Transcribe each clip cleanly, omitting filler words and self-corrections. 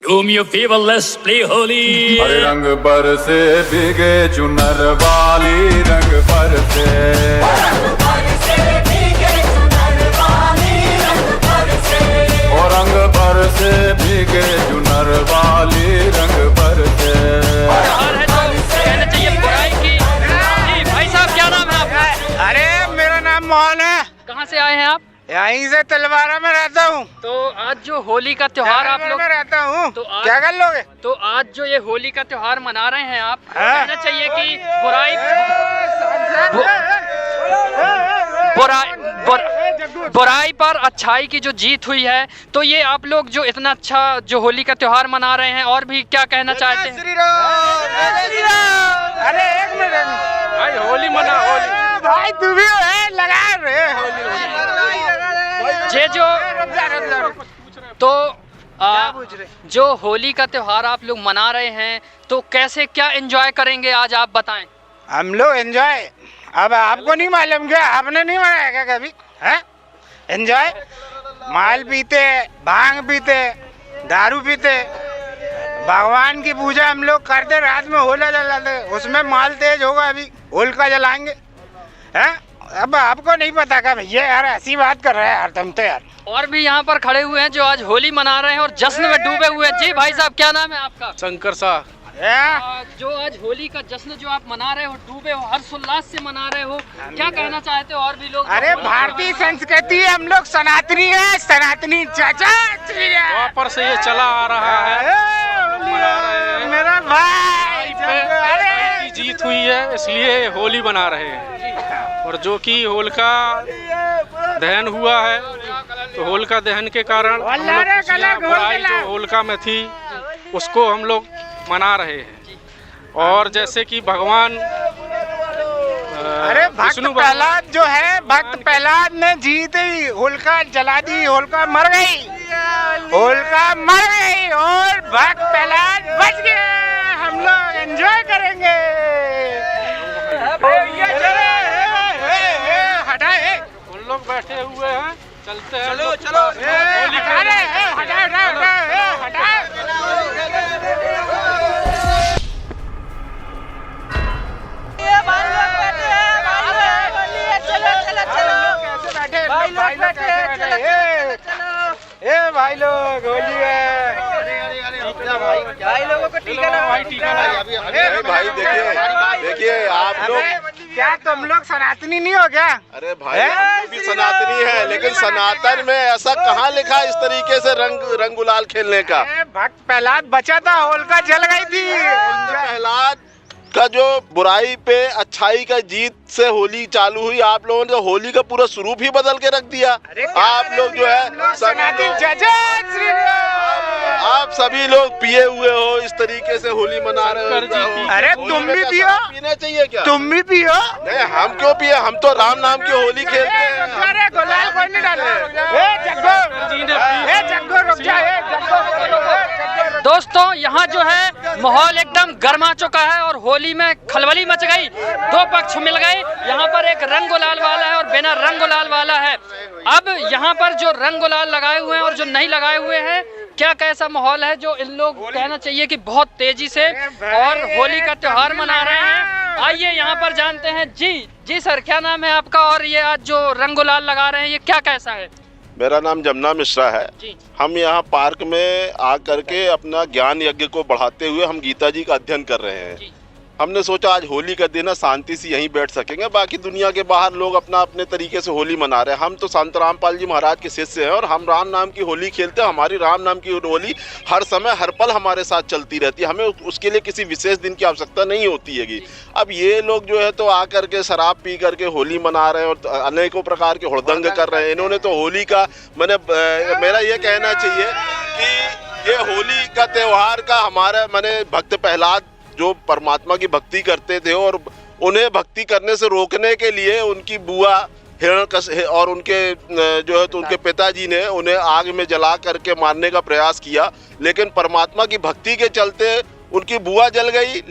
Do me a favor, let's play holy. हरे रंग बरसे भीगे चुनर वाली रंग बरसे और रंग बरसे भीगे चुनर वाली रंग बरसे। त्योहार है तो कहना चाहिए बुराई की। जी भाई साहब, क्या नाम है आपका? अरे मेरा नाम मोहन है, कहाँ से आए हैं आप? यहीं से तलवारा में रहता हूँ। तो आज जो होली का त्योहार आप लोग में रहता हूँ, तो आज- क्या कर लोगे? तो आज जो ये होली का त्योहार मना रहे हैं आप, हाँ। कहना चाहिए कि बुराई पर अच्छाई की जो जीत हुई है, तो ये आप लोग जो इतना अच्छा जो होली का त्योहार मना रहे हैं, और भी क्या कहना चाहते हैं? श्री राम। अरे एक मिनट भाई होली मना, होली भाई, तू भी है लगा रहे होली। जे जो तो पूछ रहे? जो होली का त्योहार आप लोग मना रहे हैं, तो कैसे क्या एंजॉय करेंगे आज आप बताएं। हम लोग एंजॉय, अब आपको नहीं मालूम क्या? आपने नहीं मनाया क्या कभी? है एंजॉय, माल पीते, भांग पीते, दारू पीते, भगवान की पूजा हम लोग करते, रात में होला जलाते, उसमें माल तेज होगा, अभी होलिका जलाएंगे। हैं अब आपको नहीं पता क्या भैया? यार ऐसी बात कर रहे हैं यार तुम तो यार। और भी यहाँ पर खड़े हुए हैं जो आज होली मना रहे हैं और जश्न में डूबे हुए हैं। जी भाई साहब, क्या नाम है आपका? शंकर शाह। जो आज होली का जश्न जो आप मना रहे हो, डूबे हो, हर्षोल्लास से मना रहे हो, क्या कहना चाहते हो? और भी लोग अरे भारतीय संस्कृति, हम लोग सनातनी है, सनातनी चाचा। वापर से ये चला आ रहा है, मेरा भाई, अच्छाई की जीत हुई है, इसलिए होली मना रहे हैं। और जो कि होलिका दहन हुआ है, तो होलिका दहन के कारण हम लोग खुशियां, बुराई जो होलिका में थी उसको हम लोग मना रहे हैं। और जैसे कि भगवान अरे भक्त विष्णु प्रहलाद जो है, भक्त प्रहलाद ने जीत ही होलिका जला दी, होलिका मर गई, होलिका मर गई और भक्त प्रहलाद बच गए। हम लोग एंजॉय करेंगे। हटाए, उन लोग बैठे हुए हैं, चलते हैं। चलो चलो, होली हटा रहे हैं, हटा हटा। भाई लोग होली है, भाई लोगों को टीका अरे भाई देखिए आप लोग, क्या तुम लोग सनातनी नहीं हो क्या? अरे भाई हम लोग भी सनातनी है, लेकिन सनातन में ऐसा कहाँ लिखा इस तरीके से रंग गुलाल खेलने का? भक्त प्रहलाद बचा था, होलिका जल गई थी। प्रहलाद का जो बुराई पे अच्छाई का जीत से होली चालू हुई, आप लोगों ने तो होली का पूरा स्वरूप ही बदल के रख दिया। आप लोग जो है सनातनी चाचा, श्री राम। आप सभी लोग पिए हुए हो, इस तरीके से होली मना रहे हो। अरे होली तुम में भी क्या पियो, शराब पीना चाहिए क्या? तुम भी पियो। नहीं, हम क्यों पिए? हम तो राम नाम की होली खेलते हैं। अरे गुलाल कोई नहीं डाले। जग्गो रुक जा, दोस्तों, यहाँ जो है माहौल एकदम गर्मा चुका है और होली में खलबली मच गई। दो पक्ष मिल गए, यहाँ पर एक रंग गुलाल वाला है और बिना रंग गुलाल वाला है। अब यहाँ पर जो रंग गुलाल लगाए हुए हैं और जो नहीं लगाए हुए हैं, क्या कैसा माहौल है, जो इन लोग कहना चाहिए कि बहुत तेजी से और होली का त्योहार मना रहे हैं। आइए यहाँ पर जानते हैं। जी सर, क्या नाम है आपका? और ये आज जो रंग गुलाल लगा रहे हैं, ये क्या कैसा है? मेरा नाम जमुना मिश्रा है। जी। हम यहाँ पार्क में आ करके अपना ज्ञान यज्ञ को बढ़ाते हुए हम गीता जी का अध्ययन कर रहे हैं। जी। हमने सोचा आज होली का दिन है, शांति से यहीं बैठ सकेंगे। बाकी दुनिया के बाहर लोग अपना अपने तरीके से होली मना रहे हैं। हम तो संत रामपाल जी महाराज के शिष्य हैं और हम राम नाम की होली खेलते हैं। हमारी राम नाम की होली हर समय हर पल हमारे साथ चलती रहती है। हमें उसके लिए किसी विशेष दिन की आवश्यकता नहीं होती है। अब ये लोग जो है तो आकर के शराब पी करके होली मना रहे हैं और अनेकों प्रकार के हुड़दंग कर रहे हैं। इन्होंने तो होली का मेरा ये कहना चाहिए कि ये होली का त्यौहार का हमारा भक्त प्रहलाद जो परमात्मा की भक्ति करते थे और उन्हें भक्ति करने से रोकने के लिए उनकी बुआ हिरण्यकश्यप और उनके जो है तो उनके पिताजी ने उन्हें आग में जला करके मारने का प्रयास किया, लेकिन परमात्मा की भक्ति के चलते उनकी बुआ जल गई,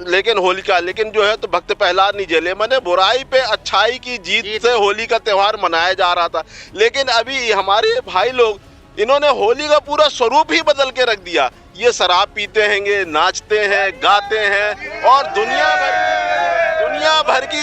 लेकिन होलिका जो है तो भक्त प्रहलाद नहीं जले। बुराई पे अच्छाई की जीत से होली का त्यौहार मनाया जा रहा था, लेकिन अभी हमारे भाई लोग इन्होंने होली का पूरा स्वरूप ही बदल के रख दिया। ये शराब पीते हैंगे, नाचते हैं, गाते हैं और दुनिया भर की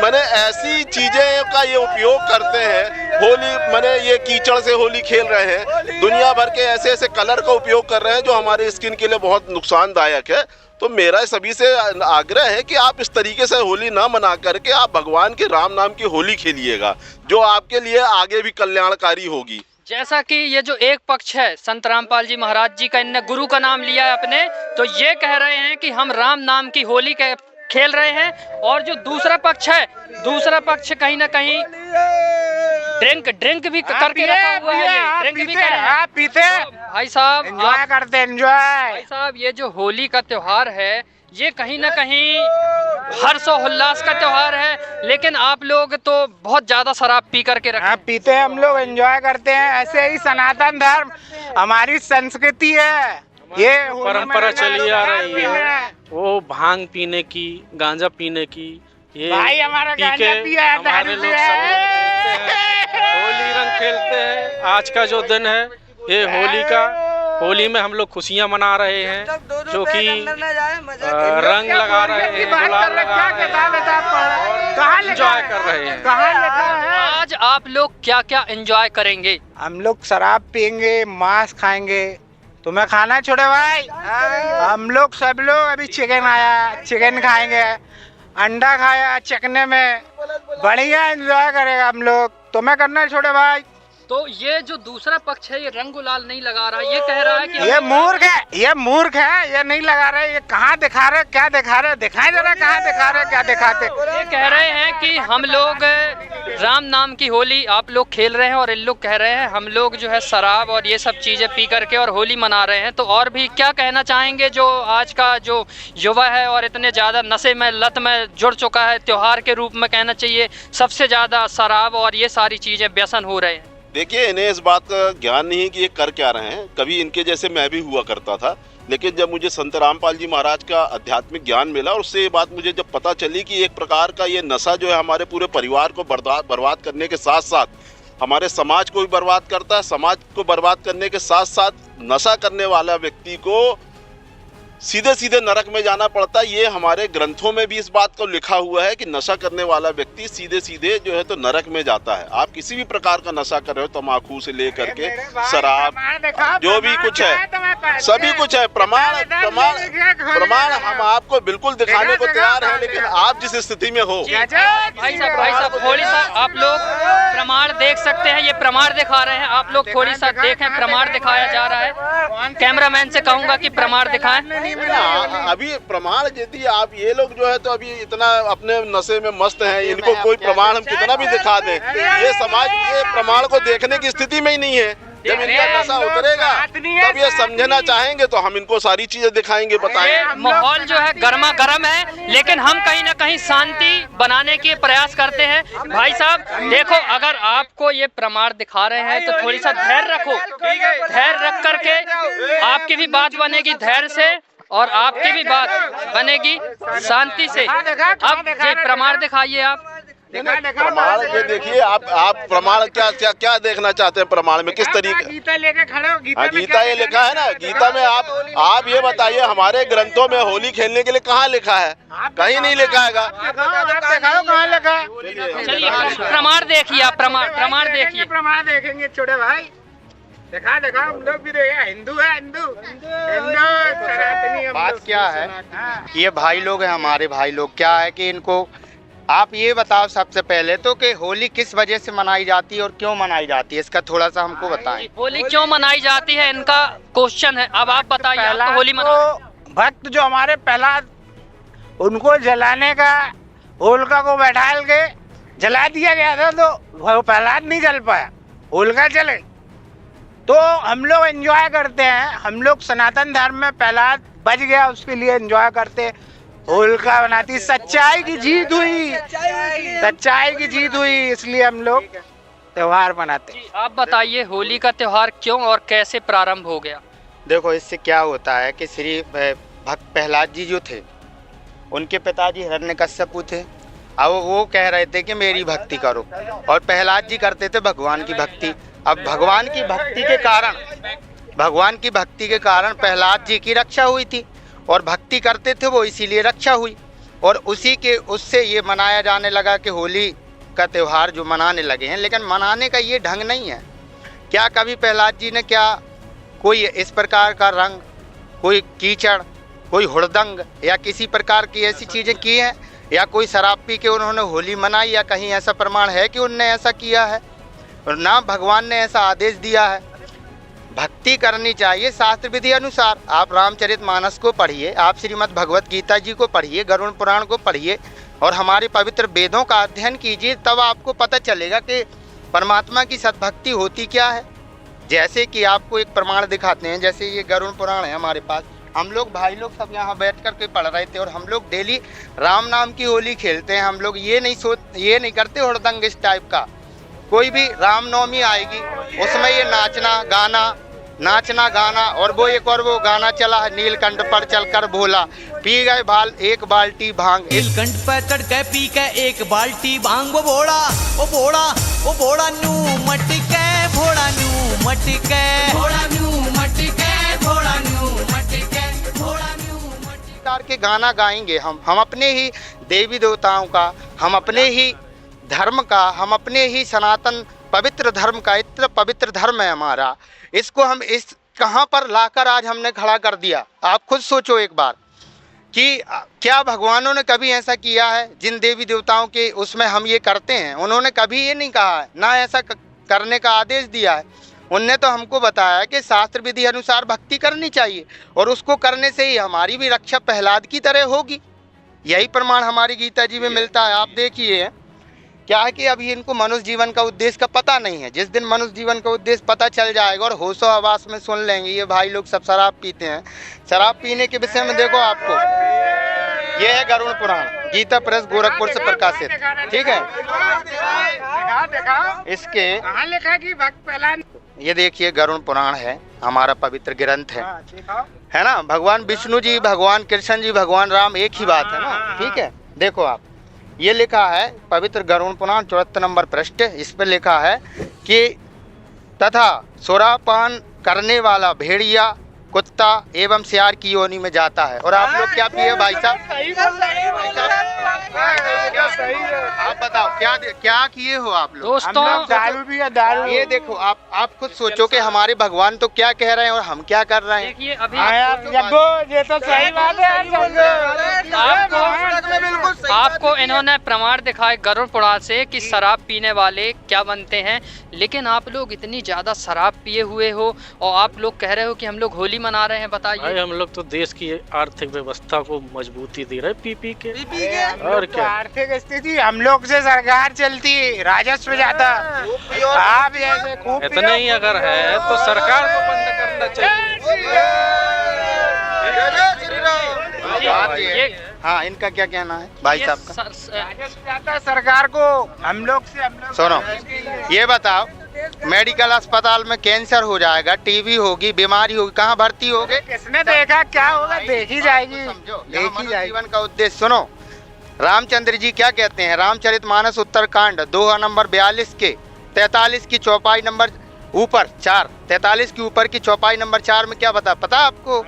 मैंने ऐसी चीजें का ये उपयोग करते हैं। होली मैंने ये कीचड़ से होली खेल रहे हैं, दुनिया भर के ऐसे ऐसे कलर का उपयोग कर रहे हैं जो हमारे स्किन के लिए बहुत नुकसानदायक है। तो मेरा सभी से आग्रह है कि आप इस तरीके से होली ना मना करके आप भगवान के राम नाम की होली खेलिएगा, जो आपके लिए आगे भी कल्याणकारी होगी। जैसा कि ये जो एक पक्ष है संत रामपाल जी महाराज जी का, इनने गुरु का नाम लिया है अपने, तो ये कह रहे हैं कि हम राम नाम की होली खेल रहे हैं। और जो दूसरा पक्ष है, दूसरा पक्ष कहीं ना कहीं ड्रिंक भी करके रखा हुआ है, ड्रिंक भी कर रहे हैं, पीते भाई साहब, एंजॉय करते हैं, एंजॉय। भाई साहब, ये जो होली का त्योहार है ये कहीं ना कहीं हर्षोल्लास का त्योहार है, लेकिन आप लोग तो बहुत ज्यादा शराब पी करके रखे। पीते हैं, हम लोग एंजॉय करते हैं। ऐसे ही सनातन धर्म हमारी संस्कृति है, ये परंपरा चली आ रही है। वो भांग पीने की, गांजा पीने की, ये भाई हमारा गांजा पिया है, हमारे लोग होली रंग खेलते हैं। आज का जो दिन है ये होली का, होली में हम लोग खुशियां मना रहे हैं, जो कि रंग लगा रहे हैं, गुलाल लगा रहे हैं, एंजॉय कर रहे हैं। आज आप लोग क्या क्या एंजॉय करेंगे? हम लोग शराब पियेंगे, मांस खाएंगे। तुम्हें खाना छोड़े भाई? हम लोग सब लोग अभी चिकन आया, चिकन खाएंगे, अंडा खाया चिकने में, बढ़िया एंजॉय करेगा हम लोग। तुम्हें करना छोड़े भाई? तो ये जो दूसरा पक्ष है ये रंग गुलाल नहीं लगा रहा, ये कह रहा है कि ये मूर्ख है, ये मूर्ख है, ये नहीं लगा रहे। ये कहाँ दिखा रहे, क्या दिखा रहे, दिखाए जरा कहाँ दिखा रहे, क्या दिखाते। ये कह रहे हैं कि हम लोग राम नाम की होली आप लोग खेल रहे हैं, और इन लोग कह रहे हैं हम लोग जो है शराब और ये सब चीजें पी करके और होली मना रहे हैं। तो और भी क्या कहना चाहेंगे जो आज का जो युवा है और इतने ज्यादा नशे में लत में जुड़ चुका है, त्योहार के रूप में कहना चाहिए सबसे ज्यादा शराब और ये सारी चीजें व्यसन हो रहे हैं? देखिए, इन्हें इस बात का ज्ञान नहीं है कि ये कर क्या रहे हैं। कभी इनके जैसे मैं भी हुआ करता था, लेकिन जब मुझे संत रामपाल जी महाराज का आध्यात्मिक ज्ञान मिला और उससे ये बात मुझे जब पता चली कि एक प्रकार का ये नशा जो है हमारे पूरे परिवार को बर्बाद करने के साथ साथ हमारे समाज को भी बर्बाद करता है, समाज को बर्बाद करने के साथ साथ नशा करने वाला व्यक्ति को सीधे सीधे नरक में जाना पड़ता है। ये हमारे ग्रंथों में भी इस बात को लिखा हुआ है कि नशा करने वाला व्यक्ति सीधे सीधे जो है तो नरक में जाता है। आप किसी भी प्रकार का नशा कर रहे हो, तम्बाकू से लेकर के शराब, जो भी कुछ है, सभी कुछ है। प्रमाण हम आपको बिल्कुल दिखाने को तैयार हैं, लेकिन आप जिस स्थिति में हो। भाई साहब थोड़ी सा आप लोग प्रमाण देख सकते हैं, ये प्रमाण दिखा रहे हैं, आप लोग थोड़ी सा देखें, प्रमाण दिखाया जा रहा है। कैमरामैन से कहूंगा कि प्रमाण दिखाएं। अभी प्रमाण यदि आप ये लोग जो है तो अभी इतना अपने नशे में मस्त हैं, इनको कोई प्रमाण हम कितना भी दिखा दें, ये समाज ये प्रमाण को देखने की स्थिति में ही नहीं है। जब इनका नशा उतरेगा तब ये समझना चाहेंगे तो हम इनको सारी चीजें दिखाएंगे, बताएंगे। माहौल जो है गर्मा गर्म है, लेकिन हम कहीं ना कहीं शांति बनाने के प्रयास करते हैं। भाई साहब देखो, अगर आपको ये प्रमाण दिखा रहे हैं तो थोड़ी सा धैर्य रखो, धैर्य रख करके आपकी भी बात बनेगी धैर्य से, और आपकी भी बात बनेगी शांति से। अब ये प्रमाण दिखाइए आप। प्रमाण ये देखिए, आप प्रमाण क्या देखना चाहते हैं? प्रमाण में किस तरीके? गीता लेके खड़े हो, गीता ये लिखा है ना, गीता में आप ये बताइए हमारे ग्रंथों में होली खेलने के लिए कहाँ लिखा है? कहीं नहीं लिखा है। कहाँ लिखा है? चलिए प्रमाण देखिए आप, प्रमाण देखिए। प्रमाण देखेंगे छोटे भाई, देखा हम लोग भी देखे। हिंदू है, हिंदू सनातनी। बात क्या है कि ये भाई लोग हैं, हमारे भाई लोग। क्या है कि इनको आप ये बताओ सबसे पहले तो कि होली किस वजह से मनाई जाती है और क्यों मनाई जाती है, इसका थोड़ा सा हमको बताएं। होली क्यों मनाई जाती है, इनका क्वेश्चन है। अब आप बताइए। आप होली भक्त जो हमारे प्रहलाद, उनको जलाने का, होलिका को बैठा के जला दिया गया था, तो वो प्रहलाद नहीं जल पाया, होलिका चले। तो हम लोग एंजॉय करते हैं, हम लोग सनातन धर्म में प्रहलाद बच गया, उसके लिए एंजॉय करते हैं। होलिका बनाती, सच्चाई की जीत हुई, सच्चाई की जीत हुई, इसलिए हम लोग त्योहार मनाते हैं। आप बताइए होली का त्योहार क्यों और कैसे प्रारंभ हो गया? देखो, इससे क्या होता है कि श्री भक्त प्रहलाद जी जो थे, उनके पिताजी हिरण्यकश्यप थे। अब वो कह रहे थे कि मेरी भक्ति करो, और प्रहलाद जी करते थे भगवान की भक्ति। अब भगवान की भक्ति के कारण भगवान की भक्ति के कारण प्रहलाद जी की रक्षा हुई थी और भक्ति करते थे वो, इसीलिए रक्षा हुई। और उसी के उससे ये मनाया जाने लगा कि होली का त्यौहार जो मनाने लगे हैं। लेकिन मनाने का ये ढंग नहीं है। क्या कभी प्रहलाद जी ने क्या कोई इस प्रकार का रंग, कोई कीचड़, कोई हुड़दंग या किसी प्रकार की ऐसी चीज़ें की हैं, या कोई शराब पी के उन्होंने होली मनाई, या कहीं ऐसा प्रमाण है कि उनने ऐसा किया है? और ना भगवान ने ऐसा आदेश दिया है। भक्ति करनी चाहिए शास्त्र विधि अनुसार। आप रामचरितमानस को पढ़िए, आप श्रीमद् भगवत गीता जी को पढ़िए, गरुड़ पुराण को पढ़िए और हमारे पवित्र वेदों का अध्ययन कीजिए, तब आपको पता चलेगा कि परमात्मा की सद्भक्ति होती क्या है। जैसे कि आपको एक प्रमाण दिखाते हैं, जैसे ये गरुड़ पुराण है हमारे पास, हम लोग भाई लोग सब यहाँ बैठ कर के पढ़ रहे थे और हम लोग डेली राम नाम की होली खेलते हैं। हम लोग ये नहीं करते हुड़दंग इस टाइप का। कोई भी रामनवमी आएगी उसमें ये नाचना गाना और वो गाना चला है, नीलकंठ पर चलकर भोला पी गए एक बाल्टी भांग। नीलकंठ पर चढ़ के पी के एक बाल्टी भांग, वो बोड़ा नू मटके, भोड़ा नू मटके, भोड़ा नू मटके, भोड़ा नू मटके, भोड़ा नू मटके के गाना गाएंगे हम अपने ही देवी देवताओं का, हम अपने ही धर्म का, हम अपने ही सनातन पवित्र धर्म का। इतना पवित्र धर्म है हमारा, इसको हम इस कहाँ पर लाकर आज हमने खड़ा कर दिया। आप खुद सोचो एक बार कि क्या भगवानों ने कभी ऐसा किया है? जिन देवी देवताओं के उसमें हम ये करते हैं, उन्होंने कभी ये नहीं कहा है, ना ऐसा करने का आदेश दिया है। उनने तो हमको बताया कि शास्त्र विधि अनुसार भक्ति करनी चाहिए और उसको करने से ही हमारी भी रक्षा प्रहलाद की तरह होगी। यही प्रमाण हमारी गीता जी में मिलता है। आप देखिए क्या है कि अभी इनको मनुष्य जीवन का उद्देश्य का पता नहीं है। जिस दिन मनुष्य जीवन का उद्देश्य पता चल जाएगा और होशो हवास में सुन लेंगे, ये भाई लोग सब शराब पीते हैं। शराब पीने के विषय में देखो, आपको ये है गरुड़ पुराण, गीता प्रेस गोरखपुर से प्रकाशित, ठीक है। इसके ये देखिए गरुड़ पुराण है, हमारा पवित्र ग्रंथ है ना। भगवान विष्णु जी, भगवान कृष्ण जी, भगवान राम एक ही बात है ना, ठीक है। देखो आप, ये लिखा है पवित्र गरुड़ पुराण 74 नंबर पृष्ठ, इस पर लिखा है कि तथा सुरापान करने वाला भेड़िया, कुत्ता एवं सियार की योनि में जाता है। और आप लोग क्या पिए भाई साहब? आप बताओ क्या किए हो आप लोग? दोस्तों दारू भी है, दारू। ये देखो आप खुद सोचो कि हमारे भगवान तो क्या कह रहे हैं और हम क्या कर रहे हैं। देखिए अभी ये तो सही बात है। आपको इन्होंने प्रमाण दिखाए गरुड़ पुराण से कि शराब पीने वाले क्या बनते हैं, लेकिन आप लोग इतनी ज्यादा शराब पिए हुए हो और आप लोग कह रहे हो कि हम लोग होली मना रहे हैं। बताइए, हम लोग तो देश की आर्थिक व्यवस्था को मजबूती दे रहे पी के और क्या। आर्थिक स्थिति हम लोग से सरकार चलती, राजस्व ज्यादा। आप ऐसे खूब इतना ही अगर है तो सरकार को बंद करना चाहिए। हाँ, इनका क्या कहना है भाई साहब का? ज्यादा सरकार को हम लोग सुनो, ये बताओ, मेडिकल अस्पताल में कैंसर हो जाएगा, टीबी होगी, बीमारी होगी, कहाँ भर्ती होगे? किसने देखा? क्या होगा? देखी जाएगी, समझो। देखी जाएगी। जीवन का उद्देश्य सुनो, रामचंद्र जी क्या कहते हैं? रामचरितमानस उत्तरकांड दोहा नंबर 42 के 43 की चौपाई नंबर ऊपर 4, 43 की ऊपर की चौपाई नंबर 4 में क्या पता आपको?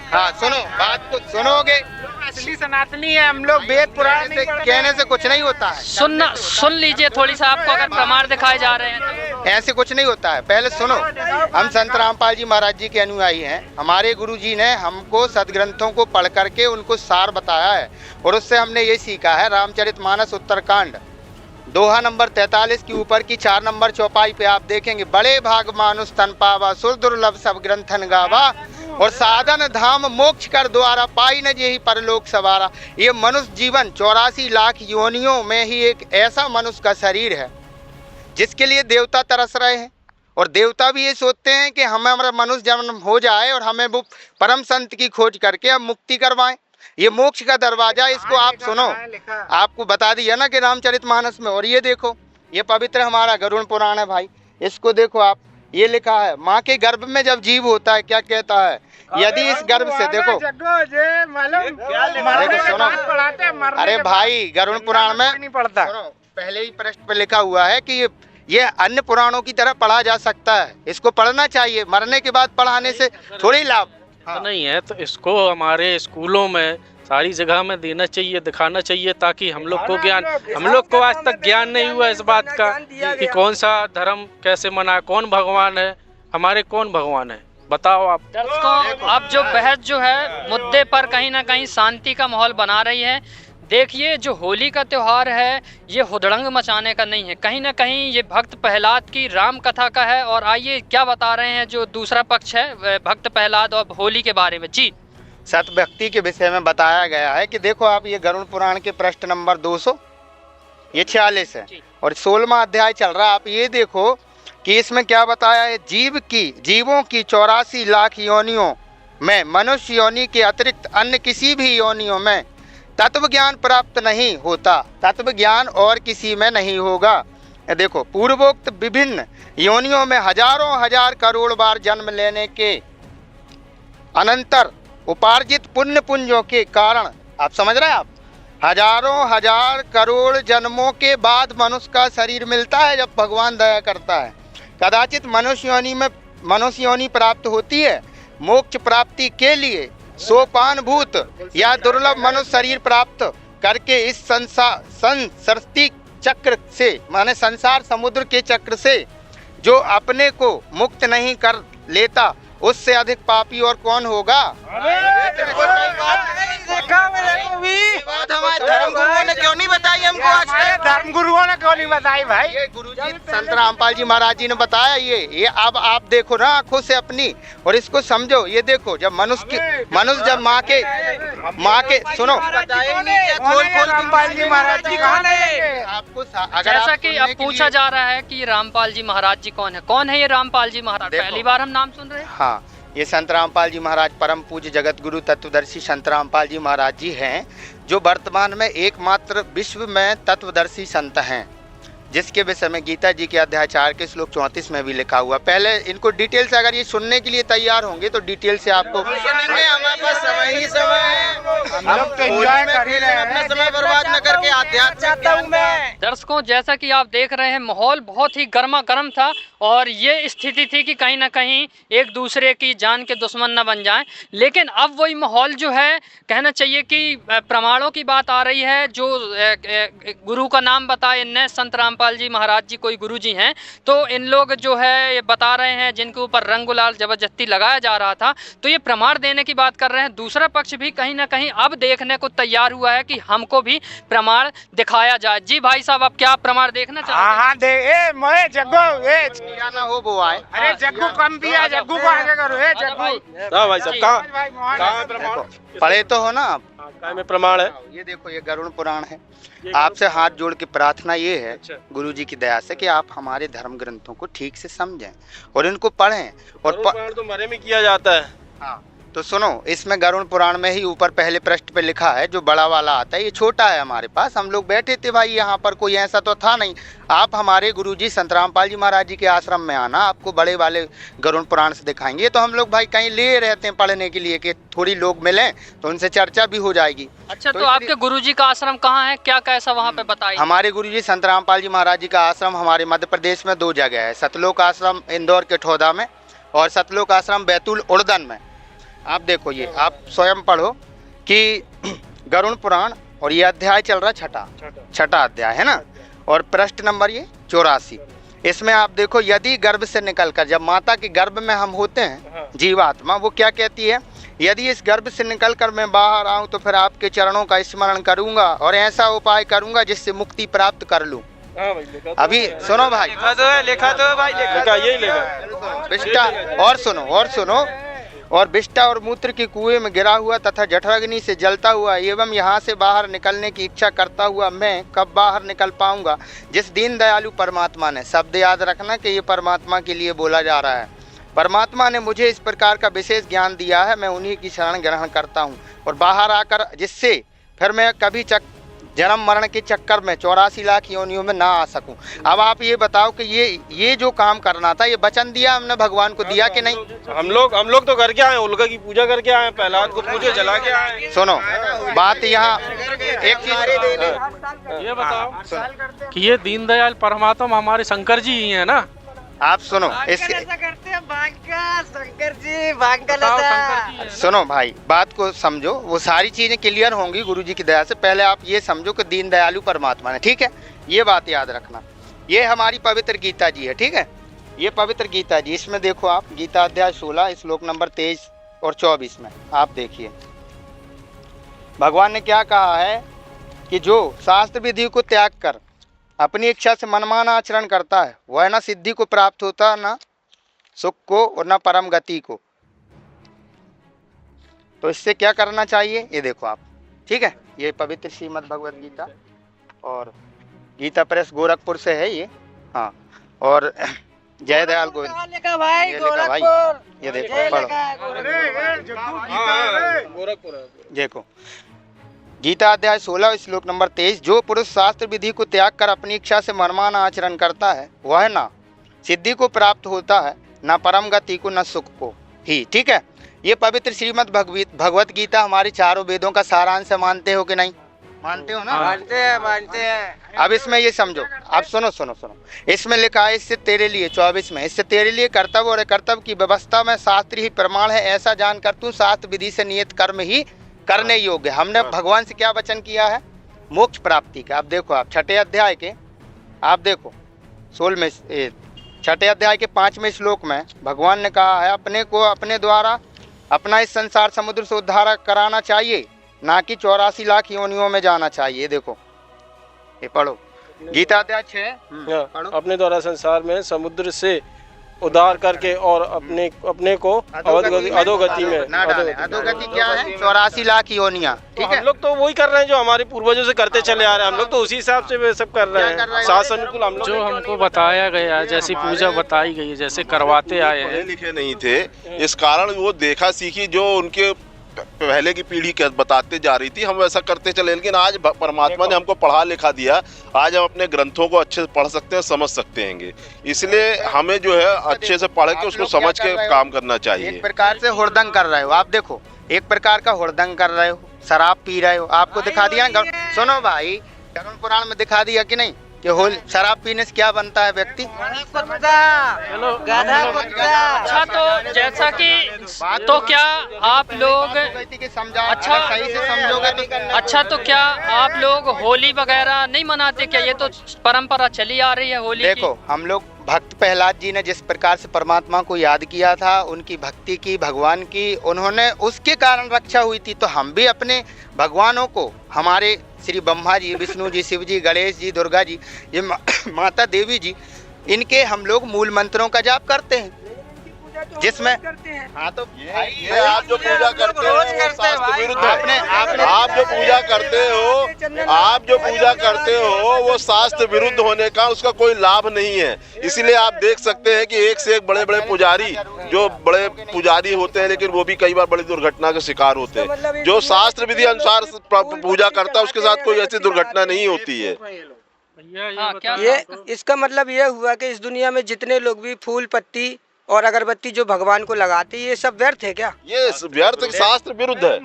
हाँ सुनो, बात को सुनोगे। असली सनातनी है हम लोग, वेद पुराण कहने से कुछ नहीं होता है। सुन लीजिए थोड़ी सा, आपको अगर प्रमाण दिखाए जा रहे हैं तो। ऐसे कुछ नहीं होता है। पहले सुनो, हम संत रामपाल जी महाराज जी के अनुयायी हैं। हमारे गुरु जी ने हमको सदग्रंथों को पढ़ करके उनको सार बताया है और उससे हमने ये सीखा है। रामचरितमानस उत्तरकांड दोहा नंबर 43 की ऊपर की 4 नंबर चौपाई पे आप देखेंगे, बड़े भाग मानुष तन पावा, सुर दुर्लभ सब ग्रंथन गावा, और साधन धाम मोक्ष कर द्वारा, पाई न जेहि परलोक सवारा। ये मनुष्य जीवन 84 लाख योनियों में ही एक ऐसा मनुष्य का शरीर है जिसके लिए देवता तरस रहे हैं, और देवता भी ये सोचते हैं कि हमें हमारा मनुष्य जन्म हो जाए और हमें वो परम संत की खोज करके हम मुक्ति करवाएं। ये मोक्ष का दरवाजा, इसको आप सुनो, आपको बता दिया ना कि रामचरितमानस में। और ये देखो, ये पवित्र हमारा गरुड़ पुराण है भाई, इसको देखो आप, ये लिखा है, माँ के गर्भ में जब जीव होता है क्या कहता है? यदि इस गर्भ से देखो, अरे भाई गरुड़ पुराण में नहीं पढ़ता, पहले ही पृष्ठ पे लिखा हुआ है कि ये अन्य पुराणों की तरह पढ़ा जा सकता है, इसको पढ़ना चाहिए, मरने के बाद पढ़ाने से थोड़ी लाभ। तो नहीं है तो इसको हमारे स्कूलों में सारी जगह में देना चाहिए, दिखाना चाहिए, ताकि हम लोग को ज्ञान, हम लोग को आज तक ज्ञान नहीं हुआ इस बात का कि कौन सा धर्म कैसे मना, कौन भगवान है, हमारे कौन भगवान है, बताओ आप। दर्शकों, अब जो बहस जो है मुद्दे पर कहीं ना कहीं शांति का माहौल बना रही है। देखिए, जो होली का त्यौहार है ये हुदड़ंग मचाने का नहीं है, कहीं ना कहीं ये भक्त प्रहलाद की राम कथा का है। और आइए क्या बता रहे हैं जो दूसरा पक्ष है भक्त प्रहलाद और होली के बारे में। जी, सत भक्ति के विषय में बताया गया है कि देखो आप, ये गरुड़ पुराण के पृष्ठ नंबर 200 ये 46 है और 16वां अध्याय चल रहा है। आप ये देखो कि इसमें क्या बताया है, जीवों की 84 लाख योनियों में मनुष्य योनि के अतिरिक्त अन्य किसी भी योनियों में तत्व ज्ञान प्राप्त नहीं होता, तत्व ज्ञान और किसी में नहीं होगा। देखो, पूर्वोक्त विभिन्न योनियों में हजारों हजार करोड़ बार जन्म लेने के अनंतर उपार्जित पुण्य पुंजों के कारण, आप समझ रहे हैं, आप हजारों हजार करोड़ जन्मों के बाद मनुष्य का शरीर मिलता है जब भगवान दया करता है। कदाचित मनुष्य योनि प्राप्त होती है। मोक्ष प्राप्ति के लिए सोपानभूत या दुर्लभ मनुष्य शरीर प्राप्त करके इस संसार चक्र से, माने संसार समुद्र के चक्र से जो अपने को मुक्त नहीं कर लेता, उससे अधिक पापी और कौन होगा। धर्मगुरुओं ने क्यों नहीं बताई हमको आज तक? धर्मगुरुओं ने क्यों नहीं बताई भाई? ये गुरुजी संत रामपाल जी महाराज जी ने बताया। ये अब आप देखो ना आंखों से अपनी, और इसको समझो। ये देखो, जब मनुष्य जब माँ के सुनो, रामपाल जी महाराज जी कौन है? आपको जैसा कि अब पूछा जा रहा है कि रामपाल जी महाराज जी कौन है ये रामपाल जी महाराज? पहली बार हम नाम सुन रहे हैं। हाँ, ये संत रामपाल जी महाराज परम पूज्य जगत गुरु तत्वदर्शी संत रामपाल जी महाराज जी हैं, जो वर्तमान में एकमात्र विश्व में तत्वदर्शी संत हैं, जिसके विषय में गीता जी के अध्याय 4 के श्लोक 34 में भी लिखा हुआ। पहले इनको डिटेल से, अगर ये सुनने के लिए तैयार होंगे तो डिटेल से आपको सुनेंगे। हमारे पास समय ही समय है, हम लोग तो एंजॉय कर ही रहे हैं, अपना समय बर्बाद न करके आध्यात्म चाहता हूं मैं। दर्शकों, जैसा कि आप देख रहे हैं, माहौल बहुत ही गर्मा गर्म था और ये स्थिति थी कि कहीं ना कहीं एक दूसरे की जान के दुश्मन न बन जाएं। लेकिन अब वही माहौल जो है, कहना चाहिए कि प्रमाणों की बात आ रही है। जो गुरु का नाम बताए इनने, संत रामपाल जी महाराज जी कोई गुरु जी हैं, तो इन लोग जो है ये बता रहे हैं जिनके ऊपर रंग गुलाल जबरदस्ती लगाया जा रहा था, तो ये प्रमाण देने की बात कर रहे हैं। दूसरा पक्ष भी कहीं ना कहीं अब देखने को तैयार हुआ है कि हमको भी प्रमाण दिखाया जाए। जी भाई साहब, आप क्या प्रमाण देखना चाहते हैं? हाँ दे, ए मोए जग्गू, क्या ना हो वो आए। अरे जग्गू कम पिया, जग्गू को आगे करो। ए जग्गू, हाँ भाई साहब, कहाँ प्रमाण? पढ़े तो हो ना आप? काय में प्रमाण है? ये देखो, ये गरुड़ पुराण है। आपसे हाथ जोड़ के प्रार्थना ये है गुरु जी की दया से कि आप हमारे धर्म ग्रंथों को ठीक से समझें और इनको पढ़ें। और तो मरे में किया जाता है। हाँ, तो सुनो, इसमें गरुड़ पुराण में ही ऊपर पहले पृष्ठ पे लिखा है, जो बड़ा वाला आता है, ये छोटा है हमारे पास। हम लोग बैठे थे भाई, यहाँ पर कोई ऐसा तो था नहीं। आप हमारे गुरुजी संत रामपाल जी महाराज जी के आश्रम में आना, आपको बड़े वाले गरुड़ पुराण से दिखाएंगे। तो हम लोग भाई कहीं ले रहते हैं पढ़ने के लिए कि थोड़ी लोग मिलें तो उनसे चर्चा भी हो जाएगी। अच्छा, तो आपके गुरुजी का आश्रम कहाँ है, क्या कैसा वहाँ पे बताइए? हमारे गुरुजी संत रामपाल जी महाराज जी का आश्रम हमारे मध्य प्रदेश में 2 जगह है। सतलोक आश्रम इंदौर के ठोदा में और सतलोक आश्रम बैतूल उड़दन में। आप देखो, ये आप स्वयं पढ़ो कि गरुड़ पुराण, और ये अध्याय चल रहा है छठा अध्याय है ना, और पृष्ठ नंबर ये 84। इसमें आप देखो, यदि गर्भ से निकलकर, जब माता के गर्भ में हम होते हैं जीवात्मा, वो क्या कहती है, यदि इस गर्भ से निकलकर मैं बाहर आऊं तो फिर आपके चरणों का स्मरण करूंगा और ऐसा उपाय करूंगा जिससे मुक्ति प्राप्त कर लूं। अभी सुनो भाई, लिखा तो भाई, यही लिखा विष्टा, और सुनो, और विष्टा और मूत्र के कुएं में गिरा हुआ तथा जठराग्नि से जलता हुआ एवं यहाँ से बाहर निकलने की इच्छा करता हुआ मैं कब बाहर निकल पाऊंगा। जिस दीन दयालु परमात्मा ने, शब्द याद रखना कि ये परमात्मा के लिए बोला जा रहा है, परमात्मा ने मुझे इस प्रकार का विशेष ज्ञान दिया है, मैं उन्हीं की शरण ग्रहण करता हूँ और बाहर आकर जिससे फिर मैं कभी जन्म मरण के चक्कर में 84 लाख योनियों में ना आ सकूं। अब आप ये बताओ कि ये जो काम करना था, ये वचन दिया हमने भगवान को, दिया कि नहीं? हम लोग तो करके आए, उल्का की पूजा करके आए, प्रहलाद को पूजे जला के आए। सुनो, बात यहाँ एक चीज ये बताओ कि ये दीनदयाल परमात्मा हमारे शंकर जी ही है ना। आप सुनो, इस सुनो भाई, बात को समझो, वो सारी चीजें क्लियर होंगी गुरु जी की दया से। पहले आप ये समझो कि दीन दयालु परमात्मा है, ठीक है, ये बात याद रखना। ये हमारी पवित्र गीता जी है, ठीक है, ये पवित्र गीता जी। इसमें देखो आप, गीता अध्याय 16 श्लोक नंबर 23 और 24 में आप देखिए भगवान ने क्या कहा है कि जो शास्त्र विधि को त्याग कर अपनी इच्छा से मनमाना आचरण करता है वह न सिद्धि को प्राप्त होता, न सुख को और न परम गति को। तो इससे क्या करना चाहिए ये देखो आप, ठीक है, ये पवित्र श्रीमद् भगवद गीता और गीता प्रेस गोरखपुर से है ये। हाँ, और जय दयाल गोविंद भाई, ये देखो पढ़ो, देखो गीता अध्याय 16 श्लोक नंबर 23, जो पुरुष शास्त्र विधि को त्याग कर अपनी इच्छा से मनमाना आचरण करता है वह ना सिद्धि को प्राप्त होता है, ना परम गति को, न सुख को ही, ठीक है। ये पवित्र श्रीमद् भगवत गीता हमारे चारों वेदों का सारांश मानते हो कि नहीं? मानते हो ना? मानते हैं। अब इसमें ये समझो, अब सुनो सुनो सुनो, इसमें लिखा है इससे तेरे लिए 24 में, इससे तेरे लिए कर्तव्य और कर्तव्य की व्यवस्था में शास्त्र ही प्रमाण है, ऐसा जानकर तू शास्त्र विधि से नियत कर्म ही करने योग्य। हमने भगवान से क्या वचन किया है? मोक्ष प्राप्ति का। अब देखो आप छठे अध्याय के, आप देखो 16 में, छठे अध्याय के 5वें श्लोक में भगवान ने कहा है अपने को अपने द्वारा अपना इस संसार समुद्र से उद्धार कराना चाहिए, ना कि 84 लाख योनियों में जाना चाहिए। देखो ये पढ़ो, गीता अध्याय 6 अपने द्वारा संसार में समुद्र से उद्धार करके और अपने को अधोगति में। अधोगति क्या है? 84 लाख योनियां, ठीक है। हम लोग तो वही कर रहे हैं जो हमारे पूर्वजों से करते चले आ रहे हैं, हम लोग तो उसी हिसाब से सब कर रहे हैं, शास्त्र अनुकूल हम लोग। जो हमको बताया गया, जैसी पूजा बताई गई है, जैसे करवाते आए हैं, लिखे नहीं थे, इस कारण वो देखा सीखी जो उनके पहले की पीढ़ी बताते जा रही थी, हम वैसा करते चले। लेकिन आज परमात्मा ने हमको पढ़ा लिखा दिया, आज हम अपने ग्रंथों को अच्छे से पढ़ सकते हैं, समझ सकते हैं, इसलिए हमें जो है अच्छे से पढ़ के उसको समझ के काम करना चाहिए। एक प्रकार से हुड़दंग कर रहे हो आप, देखो एक प्रकार का हुड़दंग कर रहे हो, शराब पी रहे हो, आपको दिखा दिया। सुनो भाई, धर्म पुराण में दिखा दिया कि नहीं कि शराब पीने से क्या बनता है व्यक्ति? अच्छा, तो जैसा कि तो क्या आप लोग अच्छा सही से समझोगे तो अच्छा, तो क्या आप लोग होली वगैरह नहीं मनाते क्या? ये तो परंपरा चली आ रही है होली की। देखो हम लोग, भक्त प्रहलाद जी ने जिस प्रकार से परमात्मा को याद किया था, उनकी भक्ति की, भगवान की, उन्होंने उसके कारण रक्षा हुई थी। तो हम भी अपने भगवानों को, हमारे श्री ब्रह्मा जी, विष्णु जी, शिव जी, गणेश जी, दुर्गा जी, ये माता देवी जी, इनके हम लोग मूल मंत्रों का जाप करते हैं, जिसमें हाँ तो ये आप जो पूजा करते हो शास्त्र विरुद्ध है। आप जो पूजा करते हो, आप जो पूजा करते हो वो शास्त्र विरुद्ध होने का उसका कोई लाभ नहीं है। इसीलिए आप देख सकते हैं कि एक से एक बड़े बड़े पुजारी, जो बड़े पुजारी होते हैं, लेकिन वो भी कई बार बड़ी दुर्घटना का शिकार होते हैं। जो शास्त्र विधि अनुसार पूजा करता है उसके साथ कोई ऐसी दुर्घटना नहीं होती है। ये इसका मतलब ये हुआ कि इस दुनिया में जितने लोग भी फूल पत्ती और अगरबत्ती जो भगवान को लगाते, ये सब व्यर्थ है क्या? ये व्यर्थ, शास्त्र विरुद्ध है,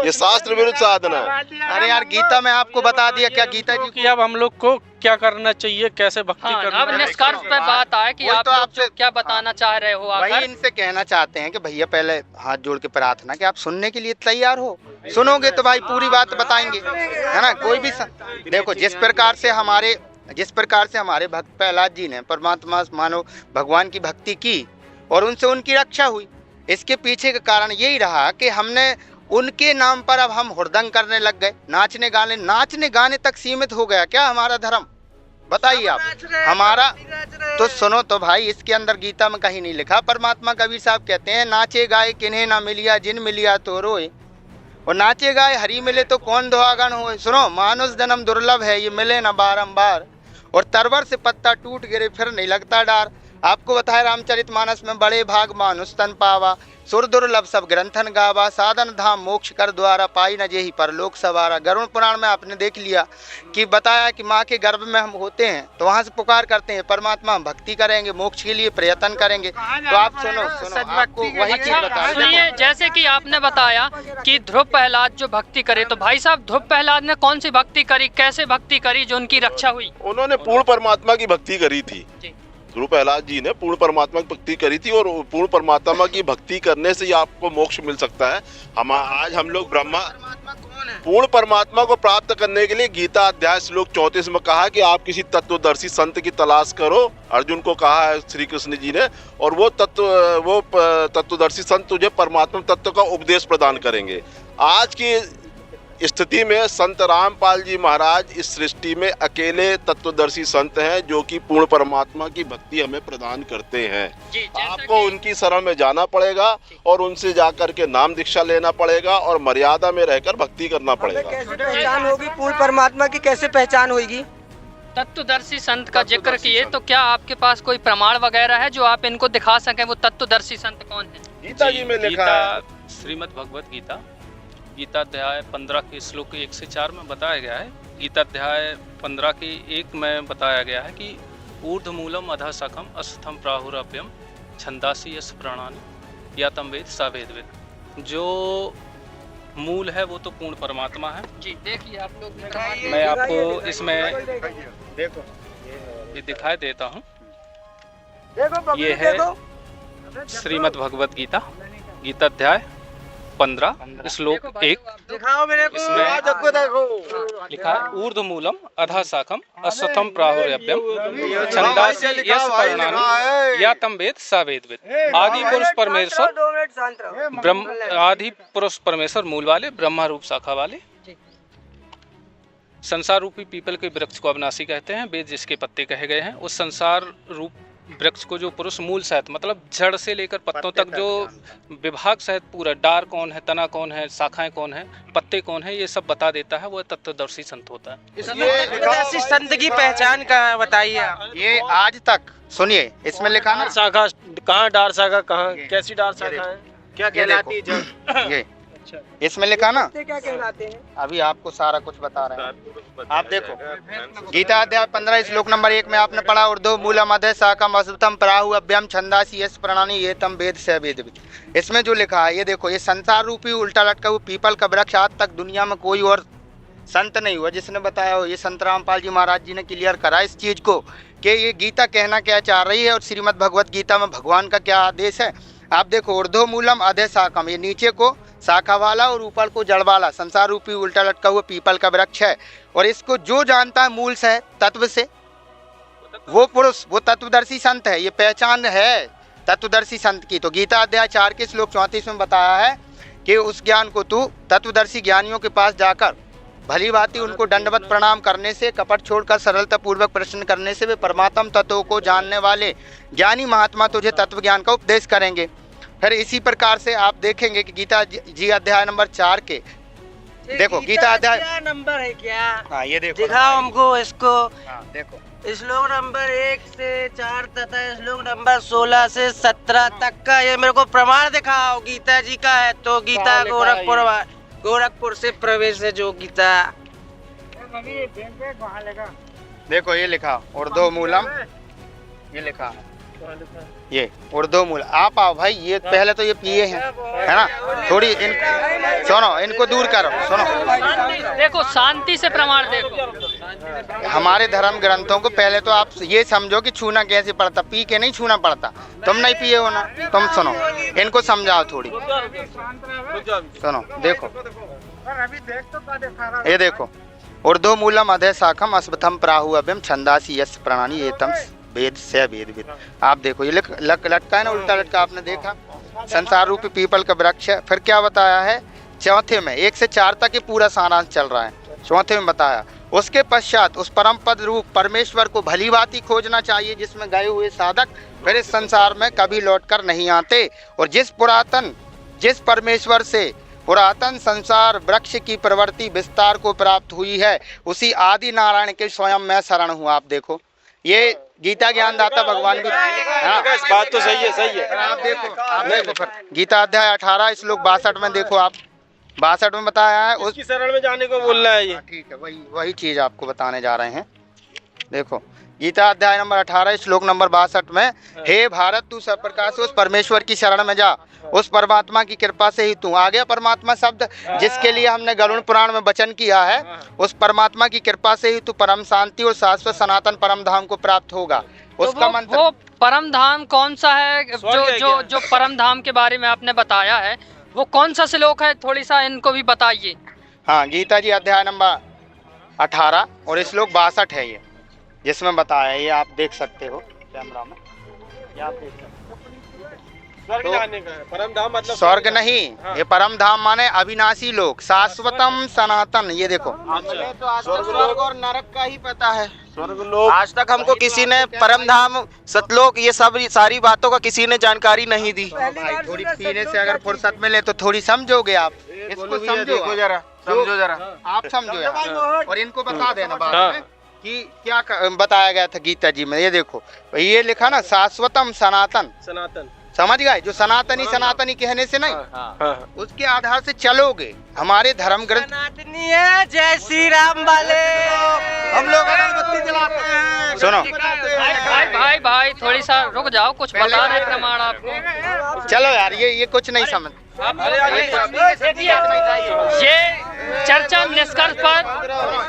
ये शास्त्र विरुद्ध साधना है। अरे यार, गीता में आपको बता दिया क्या गीता जी कि अब हम लोग को क्या करना चाहिए, कैसे भक्ति करना। अब निष्कर्ष पे बात आए कि आप लोग जो क्या बताना चाह रहे हो? वही इनसे कहना चाहते हैं कि भैया पहले हाथ जोड़ के प्रार्थना कि आप सुनने के लिए तैयार हो, सुनोगे तो भाई पूरी बात बताएंगे, है ना। कोई भी देखो, जिस प्रकार से हमारे भक्त प्रहलाद जी ने परमात्मा मानो भगवान की भक्ति की और उनसे उनकी रक्षा हुई, इसके पीछे का कारण यही रहा कि हमने उनके नाम पर अब हम हुड़दंग करने लग गए, नाचने गाने तक सीमित हो गया क्या हमारा धर्म? बताइए आप। हमारा तो सुनो तो भाई, इसके अंदर गीता में कहीं नहीं लिखा। परमात्मा कबीर साहब कहते हैं, नाचे गाए किन्हें ना मिलिया, जिन मिलिया तो रोए, और नाचे गाए हरि मिले तो कौन दुहागन होए। सुनो, मानुष जन्म दुर्लभ है, ये मिले ना बारंबार, और तरवर से पत्ता टूट गिरे फिर नहीं लगता डार। आपको बताया रामचरितमानस में बड़े भाग मानुष तन पावा, सुर दुर्लभ सब ग्रंथन गावा, साधन धाम मोक्ष कर द्वारा, पाई न जेहि परलोक सवारा। गरुड़ पुराण में आपने देख लिया कि बताया कि माँ के गर्भ में हम होते हैं तो वहाँ से पुकार करते हैं परमात्मा, हम भक्ति करेंगे, मोक्ष के लिए प्रयत्न करेंगे। तो आप सुनो आपको वही चीज बता सुनिए, जैसे कि आपने बताया कि ध्रुव प्रहलाद जो भक्ति करे, तो भाई साहब ध्रुव प्रहलाद ने कौन सी भक्ति करी, कैसे भक्ति करी जो उनकी रक्षा हुई? उन्होंने पूर्ण परमात्मा की भक्ति करी थी। ध्रुव प्रहलाद जी ने पूर्ण परमात्मा की भक्ति करी थी, और पूर्ण परमात्मा की भक्ति करने से ही आपको मोक्ष मिल सकता है। आज हम लोग पूर्ण परमात्मा को प्राप्त करने के लिए गीता अध्याय श्लोक 34 में कहा कि आप किसी तत्वदर्शी संत की तलाश करो। अर्जुन को कहा है श्री कृष्ण जी ने, और वो तत्वदर्शी संत तुझे परमात्मा तत्व का उपदेश प्रदान करेंगे। आज की स्थिति में संत रामपाल जी महाराज इस सृष्टि में अकेले तत्वदर्शी संत हैं जो कि पूर्ण परमात्मा की भक्ति हमें प्रदान करते हैं। आपको उनकी शरण में जाना पड़ेगा और उनसे जाकर के नाम दीक्षा लेना पड़ेगा और मर्यादा में रहकर भक्ति करना पड़ेगा। कैसे पहचान होगी पूर्ण परमात्मा की, कैसे पहचान होगी? तत्वदर्शी संत का जिक्र किए, तो क्या आपके पास कोई प्रमाण वगैरह है जो आप इनको दिखा सकें? वो तत्वदर्शी संत कौन है? गीता जी में लिखा है, श्रीमद् भगवत गीता गीता अध्याय 15 के श्लोक 1 से 4 में बताया गया है। गीता अध्याय 15 के 1 में बताया गया है कि ऊर्ध्वमूलम अधः सखम अस्थम प्राहुरभ्यम छंदासी यस प्राणानि या तम वेद सा वेदविद। जो मूल है वो तो पूर्ण परमात्मा है। जी देखिए आप लोग, मैं आपको इसमें देखो ये दिखाई देता हूँ। ये है श्रीमद् भगवत गीता गीता अध्याय 15 श्लोक 1। दिखाओ मेरे को, इसमें लिखा है ऊर्ध्वमूलम अधः शाखम अश्वत्थम प्राहुरभ्यम छंदासी यस पर्णानि या तम वेद सा वेदविद। आदि पुरुष परमेश्वर ब्रह्म, आदि पुरुष परमेश्वर मूल वाले, ब्रह्मा रूप शाखा वाले, संसार रूपी पीपल के वृक्ष को अविनाशी कहते हैं। वेद जिसके पत्ते कहे गए हैं, उस संसार रूप वृक्ष को जो पुरुष मूल सहित, मतलब जड़ से लेकर पत्तों तक जो विभाग सहित पूरा, डार कौन है, तना कौन है, शाखाएं कौन है, पत्ते कौन है, ये सब बता देता है। वो तत्वदर्शी संत होता है। तत्वदर्शी संत की पहचान कहाँ बताइए? ये आज तक सुनिए, इसमें लिखा ना शाखा कहाँ, डार शाखा कहाँ, कैसी डार शाखा है, क्या कहलाती है जड़? ये इसमें लिखा ना, क्या कहलाते हैं? अभी आपको सारा कुछ बता रहे हैं। आप देखो गीता अध्याय 15 श्लोक नंबर 1 में आपने पढ़ा, ऊर्ध्व मूलम अधः शाखम अश्वत्थम प्राहु अभ्यम छंदासी यस प्राणानि ये तम वेद से वेदविद। इसमें जो लिखा है ये देखो, ये संसार रूपी उल्टा लटका हुआ पीपल का वृक्ष आज तक दुनिया में कोई और संत नहीं हुआ जिसने बताया हो। ये संत रामपाल जी महाराज जी ने क्लियर करा इस चीज को कि ये गीता कहना क्या चाह रही है और श्रीमद् भगवत गीता में भगवान का क्या आदेश है। आप देखो, ऊर्ध्व मूलम अधः शाखम, ये नीचे को शाखा वाला और ऊपर को जड़ वाला संसार रूपी उल्टा लटका हुआ पीपल का वृक्ष है। और इसको जो जानता है मूल से, तत्व से, वो पुरुष, वो तत्वदर्शी संत है। ये पहचान है तत्वदर्शी संत की। तो गीता अध्याय 4 के श्लोक 34 में बताया है कि उस ज्ञान को तू तत्वदर्शी ज्ञानियों के पास जाकर भली भांति उनको दंडवत प्रणाम करने से, कपट छोड़कर सरलता पूर्वक प्रश्न करने से वे परमात्म तत्वों को जानने वाले ज्ञानी महात्मा तुझे तत्व ज्ञान का उपदेश करेंगे। फिर इसी प्रकार से आप देखेंगे कि गीता जी अध्याय नंबर 4 के देखो, गीता अध्याय नंबर है क्या? हाँ ये देखो, दिखाओ हमको इसको। हाँ देखो, श्लोक नंबर 1 से 4 तथा श्लोक नंबर 16 से 17 तक का ये मेरे को प्रमाण दिखाओ। गीता जी का है तो गीता गोरखपुर से प्रवेश है जो गीता। देखो ये लिखा ऊर्ध्व मूलम, ये लिखा ये ऊर्ध्व मूल। आप आओ भाई, ये पहले तो ये पिए हैं, है ना, थोड़ी सुनो, इनको दूर करो, सुनो। देखो शांति से प्रमाण देखो। हमारे धर्म ग्रंथों को पहले तो आप ये समझो कि छूना कैसे पड़ता, पी के नहीं छूना पड़ता। तुम नहीं पिए हो ना, तुम सुनो, इनको समझाओ थोड़ी, सुनो। देखो ये देखो, ऊर्ध्व मूलम अधः शाखम अश्वत्थम प्राहु अभ्यम छंदासी यस प्राणानि ये तम वेद से वेदविद। आप देखो ये लटका है ना, उल्टा लटका, आपने देखा, संसार रूपी पीपल का वृक्ष है। फिर क्या बताया है चौथे में, 1 से 4 तक ये पूरा सारांश चल रहा है। चौथे में बताया, उसके पश्चात उस परम पद रूप परमेश्वर को भली भांति खोजना चाहिए जिसमें गए हुए साधक फिर इस संसार में कभी लौटकर नहीं आते। और जिस परमेश्वर से पुरातन संसार वृक्ष की प्रवृत्ति विस्तार को प्राप्त हुई है, उसी आदि नारायण के स्वयं मैं शरण हूँ। आप देखो ये गीता ज्ञानदाता भगवान की इस बात तो सही है आप देखो फिर गीता अध्याय 18 श्लोक 62 में देखो आप 62 में बताया है उसकी शरण में जाने को बोल रहा है ये। ठीक है, वही चीज आपको बताने जा रहे हैं। देखो गीता अध्याय नंबर 18 श्लोक नंबर 62 में, हे भारत तू सब प्रकार से उस परमेश्वर की शरण में जा, उस परमात्मा की कृपा से ही तू आ गया। परमात्मा शब्द जिसके लिए हमने गरुड़ पुराण में वचन किया है, उस परमात्मा की कृपा से ही तू परम शांति और शाश्वत सनातन परम धाम को प्राप्त होगा। उसका तो मंत्र वो परम धाम कौन सा है? जो परम धाम के बारे में आपने बताया है वो कौन सा श्लोक है? थोड़ी सा इनको भी बताइए। हाँ, गीता जी अध्याय नंबर 18 और श्लोक 62 है ये, जिसमें बताया है। ये आप देख सकते हो कैमरा में, ये आप देख सकते हो। स्वर्ग जाने का है, परम धाम मतलब स्वर्ग नहीं, ये परम धाम माने अविनाशी लोक, शाश्वतम सनातन। ये देखो तो स्वर्ग और नरक का ही पता है। स्वर्ग लोक आज तक हमको किसी ने परम धाम सतलोक ये सब सारी बातों का किसी ने जानकारी नहीं दी। भाई थोड़ी पीने से अगर फुर्सत मिले तो थोड़ी समझोगे आप इसको, समझो जरा, समझो जरा, आप समझो यार, और इनको बता देना बाद में कि क्या बताया गया था गीता जी में। ये देखो ये लिखा ना, शाश्वतम सनातन, सनातन समझ गए? जो सनातनी सनातनी कहने से नहीं, उसके आधार से चलोगे। हमारे धर्म ग्रंथ सनातनी है, जय श्री राम वाले हम लोग अगरबत्ती जलाते हैं। सुनो भाई थोड़ी सा रुक जाओ, कुछ बता रहे प्रमाण आपको। चलो यार, ये कुछ नहीं समझ। ये चर्चा निष्कर्ष पर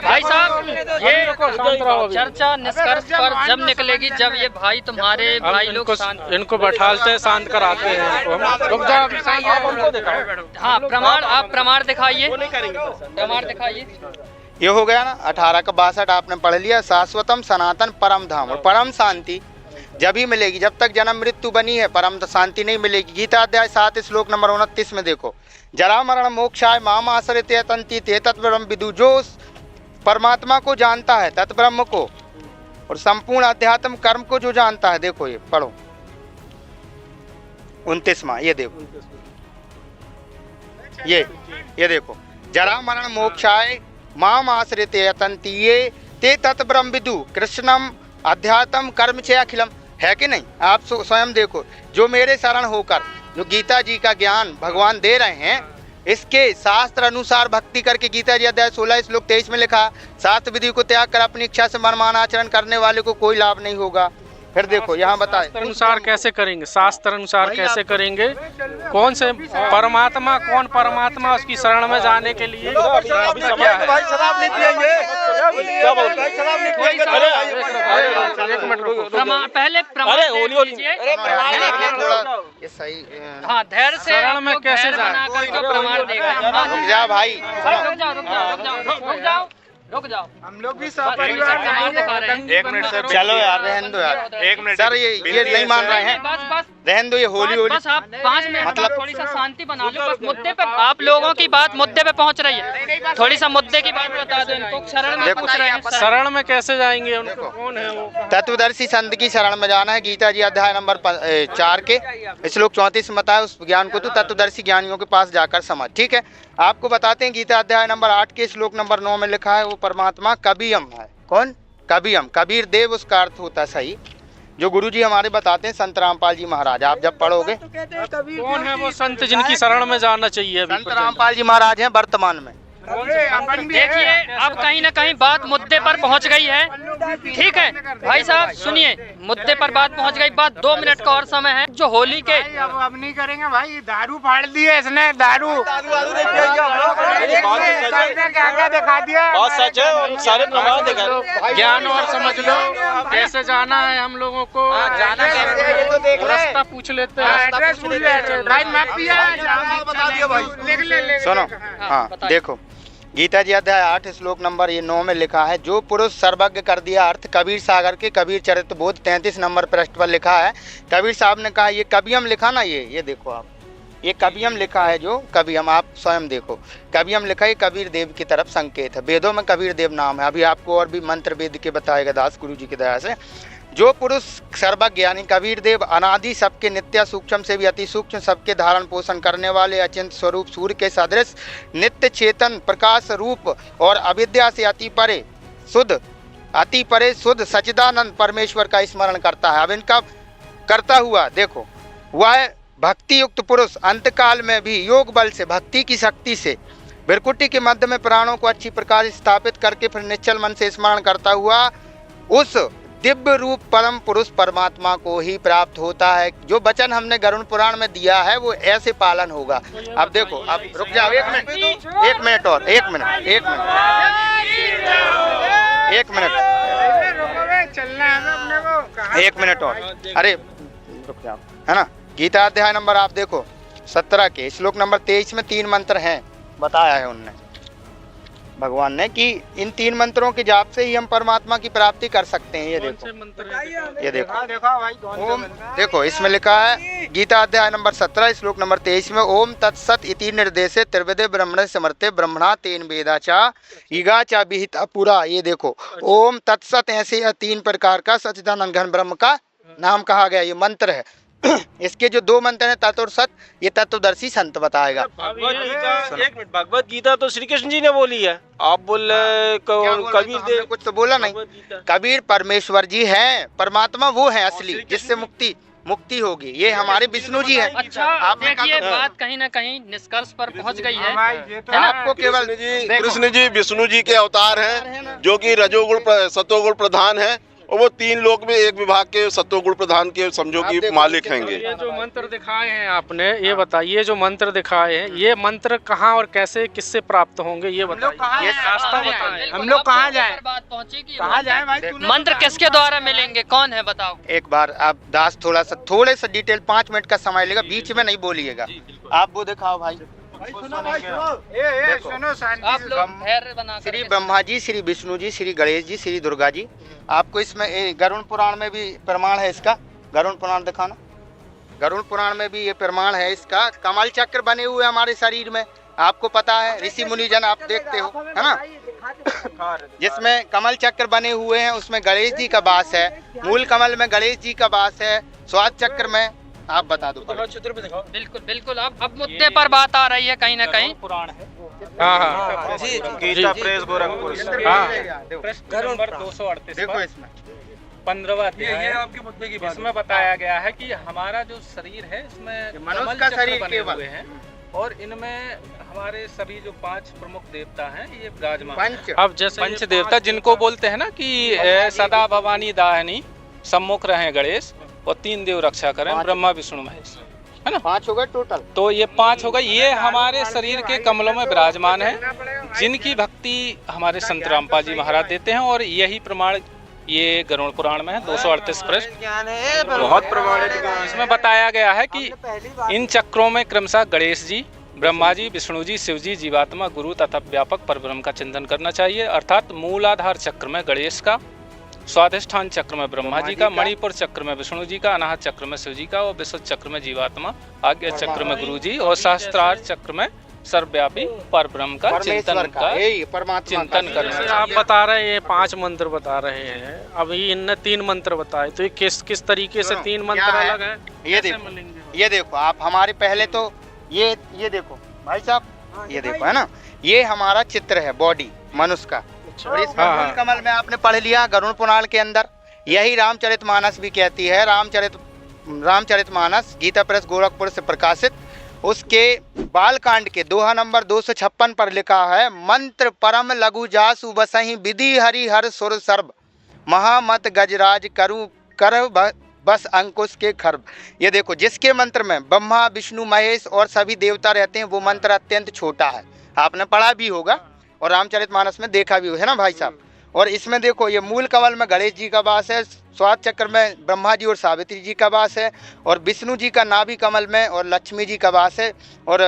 भाई साहब, ये चर्चा निष्कर्ष पर जब निकलेगी, जब ये भाई तुम्हारे भाई लोग इनको बैठालते हैं, शांत कराते हैं। रुक जाओ, हाँ प्रमाण, आप प्रमाण दिखाइए, प्रमाण दिखाइए। ये हो गया ना 18 का 62 आपने पढ़ लिया। शाश्वतम सनातन परम धाम, और परम शांति जब ही मिलेगी, जब तक जन्म मृत्यु बनी है परम शांति नहीं मिलेगी। गीता अध्याय 7 श्लोक नंबर 29 में देखो, जरा मरण मोक्षाय माम आश्रित तंति ते तत्ब्रह्म विदु। जो परमात्मा को जानता है, तत्ब्रह्म को, और संपूर्ण अध्यात्म कर्म को जो जानता है, देखो ये पढ़ो 29वां, ये देखो, ये देखो, जरा मरण मोक्षाय माम आश्रित तंति ये ते तत्ब्रह्म विदु कृष्णम अध्यात्म कर्म चे अखिलम। है कि नहीं? आप स्वयं देखो, जो मेरे शरण होकर जो गीता जी का ज्ञान भगवान दे रहे हैं, इसके शास्त्र अनुसार भक्ति करके, गीता जी अध्याय 16 श्लोक 23 में लिखा, शास्त्र विधि को त्याग कर अपनी इच्छा से मनमाना आचरण करने वाले को कोई लाभ नहीं होगा। फिर देखो यहाँ बताए, शास्त्र अनुसार कैसे करेंगे? शास्त्र अनुसार कैसे करेंगे? कौन से परमात्मा, कौन परमात्मा, उसकी शरण में जाने के लिए क्या है? पहले प्रमाण दीजिए। ये सही। हाँ, धैर्य से शरण में कैसे जाना, प्रमाण देगा। रुक जा भाई, रुक जाओ, हम लोग भी सपरिवार। एक मिनट सर, चलो यार रहने दो यार, एक मिनट सर, ये नहीं मान रहे हैं, बस रहने दो। ये होली बस आप 5 मिनट मतलब थोड़ी सा शांति बना लो। बस मुद्दे पे, आप लोगों की बात मुद्दे पे पहुंच रही है, थोड़ी सा मुद्दे की बात बता दो इनको। शरण में पूछ रहे हैं, शरण में कैसे जाएंगे? उनको कौन है वो? तत्वदर्शी संत की शरण में जाना है। गीता जी अध्याय नंबर 4 के श्लोक 34 में बताया, उस ज्ञान को तो तत्वदर्शी ज्ञानियों के पास जाकर समझ। ठीक है, आपको बताते हैं गीता अध्याय नंबर 8 के श्लोक नंबर 9 में लिखा है, वो परमात्मा कबीयम है। कौन? कबीयम, कबीर देव उसका अर्थ होता है सही, जो गुरुजी हमारे बताते हैं, संत रामपाल जी महाराज। आप जब पढ़ोगे, कौन है वो संत जिनकी शरण में जाना चाहिए? संत रामपाल जी महाराज हैं वर्तमान में। देखिए, अब कहीं ना कहीं बात मुद्दे पर पहुंच गई है। ठीक है भाई साहब, सुनिए, मुद्दे पर बात पहुंच गई। बात 2 मिनट का और समय है। जो होली के अब नहीं करेंगे भाई, दारू फाड़ दी है इसने, दारू क्या दिखा दिया। बहुत सच है, सारे प्रमाण दिखा। ज्ञान और समझ लो कैसे जाना है हम लोगों को। जाना रास्ता पूछ लेते हैं। भाई मैं पिया सुनो, हाँ देखो, गीता जी अध्याय 8 श्लोक नंबर 9 में लिखा है, जो पुरुष सर्वज्ञ कर दिया अर्थ। कबीर सागर के कबीर चरित्र बोध 33 नंबर पृष्ठ पर लिखा है। कबीर साहब ने कहा, ये कबियम लिखा ना, ये देखो आप, ये कबियम लिखा है। जो कबियम, आप स्वयं देखो, कबियम लिखा है, कबीर देव की तरफ संकेत है। वेदों में कबीर देव नाम है। अभी आपको और भी मंत्र वेद के बताएगा दास गुरु जी की दया से। जो पुरुष सर्वज्ञ यानी कबीर देव अनादि, सबके नित्य सूक्ष्म से भी अति सूक्ष्म, सबके धारण पोषण करने वाले, अचिंत स्वरूप, सूर्य के सदृश, नित्य चेतन प्रकाश रूप और अविद्या से अति परे, शुद्ध अति परे शुद्ध सच्चिदानंद परमेश्वर का स्मरण करता है। अब इनका करता हुआ देखो, वह भक्ति युक्त पुरुष अंतकाल में भी योग बल से भक्ति की शक्ति से भृकुटी के मध्य में प्राणों को अच्छी प्रकार स्थापित करके फिर निश्चल मन से स्मरण करता हुआ उस दिव्य रूप परम पुरुष परमात्मा को ही प्राप्त होता है। जो वचन हमने गरुड़ पुराण में दिया है वो ऐसे पालन होगा। अब देखो, अब रुक जाओ एक मिनट और एक मिनट और, अरे रुक जाओ, है ना। गीता अध्याय नंबर आप देखो 17 के श्लोक नंबर 23 में 3 मंत्र हैं, बताया है उनने भगवान ने कि इन 3 मंत्रों के जाप से ही हम परमात्मा की प्राप्ति कर सकते हैं। ये देखो ओम, देखो इसमें लिखा है गीता अध्याय नंबर 17 श्लोक नंबर 23 में ओम तत्सत इति निर्देशे त्रिविधे ब्रह्मणे समर्थे ब्रह्मणा तेन वेदाचा ईगाचा विहिता पुरा। ये देखो ओम तत्सत ऐसे 3 प्रकार का सच्चिदानंद घन ब्रह्म का नाम कहा गया, ये मंत्र है। इसके जो 2 मंत्र हैं तत्व और सत, ये तत्वदर्शी संत बताएगा। एक मिनट, भगवत गीता तो श्री कृष्ण जी ने बोली है, आप बोल कबीर देव कुछ तो बोला नहीं। कबीर परमेश्वर जी हैं, परमात्मा वो है असली जिससे मुक्ति होगी। ये हमारे विष्णु जी हैं। अच्छा, आपने ये बात कहीं ना कहीं निष्कर्ष पर पहुंच गई है। आपको केवल कृष्ण जी विष्णु जी के अवतार हैं, जो कि रजोगुण सतोगुण प्रधान है, और वो 3 लोक में एक विभाग के सत्वगुण प्रधान के समझो कि मालिक हैंगे। ये जो मंत्र दिखाए हैं आपने, ये बताइए जो मंत्र दिखाए हैं, ये मंत्र कहाँ और कैसे किससे प्राप्त होंगे, ये बताइए। ये रास्ता बताइए, हम लोग कहाँ जाएं? बात पहुंची कि कहाँ जाएं भाई? मंत्र किसके द्वारा मिलेंगे, कौन है बताओ। एक बार आप दास थोड़े सा डिटेल 5 मिनट का समय लेगा, बीच में नहीं बोलिएगा। आप वो दिखाओ भाई, आप लोग धैर्य बना कर श्री ब्रह्मा जी, श्री विष्णु जी, श्री गणेश जी, श्री दुर्गा जी। आपको इसमें गरुड़ पुराण में भी प्रमाण है इसका, गरुड़ पुराण दिखाना। गरुड़ पुराण में भी ये प्रमाण है इसका। कमल चक्र बने हुए हमारे शरीर में, आपको पता है, ऋषि मुनि जन आप देखते हो, है ना। जिसमें कमल चक्र बने हुए हैं उसमें गणेश जी का वास है, मूल कमल में गणेश जी का वास है, स्वाद चक्र में आप बता दो। बिल्कुल बिल्कुल, अब मुद्दे पर बात आ रही है कहीं ना कहीं। पुराण है। गीता प्रेस गोरखपुर नंबर 238 देखो इसमें 15वां अध्याय आपके मुद्दे की बात। इसमें बताया गया है कि हमारा जो शरीर है इसमें मनुष्य का शरीर बने केवल हुए हैं, और इनमें हमारे सभी जो 5 प्रमुख देवता हैं ये विराजमान। अब जैसे पंच देवता जिनको बोलते हैं ना कि सदा भवानी दाहिनी सम्मुख रहे गणेश, और 3 देव रक्षा करें, ब्रह्मा विष्णु महेश, है ना। 5 हो गए टोटल। तो ये 5 हो गए, ये हमारे शरीर के कमलों में विराजमान है, जिनकी भक्ति हमारे संत रामपाल जी महाराज देते हैं। और यही प्रमाण ये गरुड़ पुराण में है 238 पृष्ठ, बहुत प्रमाणित। इसमें बताया गया है कि इन चक्रों में क्रमशः गणेश जी, ब्रह्मा जी, विष्णु जी, शिव जी, जीवात्मा, गुरु तथा व्यापक परब्रह्म का चिंतन करना चाहिए। अर्थात मूलाधार चक्र में गणेश का, स्वाधिष्ठान चक्र में ब्रह्मा जी का, मणिपुर चक्र में विष्णु जी का, अनाहत चक्र में शिव जी का, और विशुद्ध चक्र में जीवात्मा, आज्ञा चक्र में गुरु जी, और सहस्त्रार चक्र में सर्वव्यापी परब्रह्म का चिंतन करना। आप बता रहे हैं 5 मंत्र बता रहे हैं, अभी इनने 3 मंत्र बताए, तो ये किस तरीके से 3 मंत्र अलग है? ये देखो आप हमारे पहले तो ये देखो भाई साहब, ये देखो, है ना, ये हमारा चित्र है बॉडी मनुष्य का। और इसमें मूल कमल में आपने पढ़ लिया गरुड़ पुराण के अंदर, यही रामचरितमानस भी कहती है। रामचरितमानस गीता प्रेस गोरखपुर से प्रकाशित, उसके बालकांड के दोहा नंबर 256 पर लिखा है, मंत्र परम लघु जासु बसहि विधि हरि हर सुर सर्व महामत गजराज करु कर बस अंकुश के खर्ब। ये देखो, जिसके मंत्र में ब्रह्मा विष्णु महेश और सभी देवता रहते हैं, वो मंत्र अत्यंत छोटा है, आपने पढ़ा भी होगा और रामचरितमानस में देखा भी है ना भाई साहब। और इसमें देखो, ये मूल कमल में गणेश जी का वास है, स्वाद चक्र में ब्रह्मा जी और सावित्री जी का वास है, और विष्णु जी का नाभि कमल में और लक्ष्मी जी का वास है, और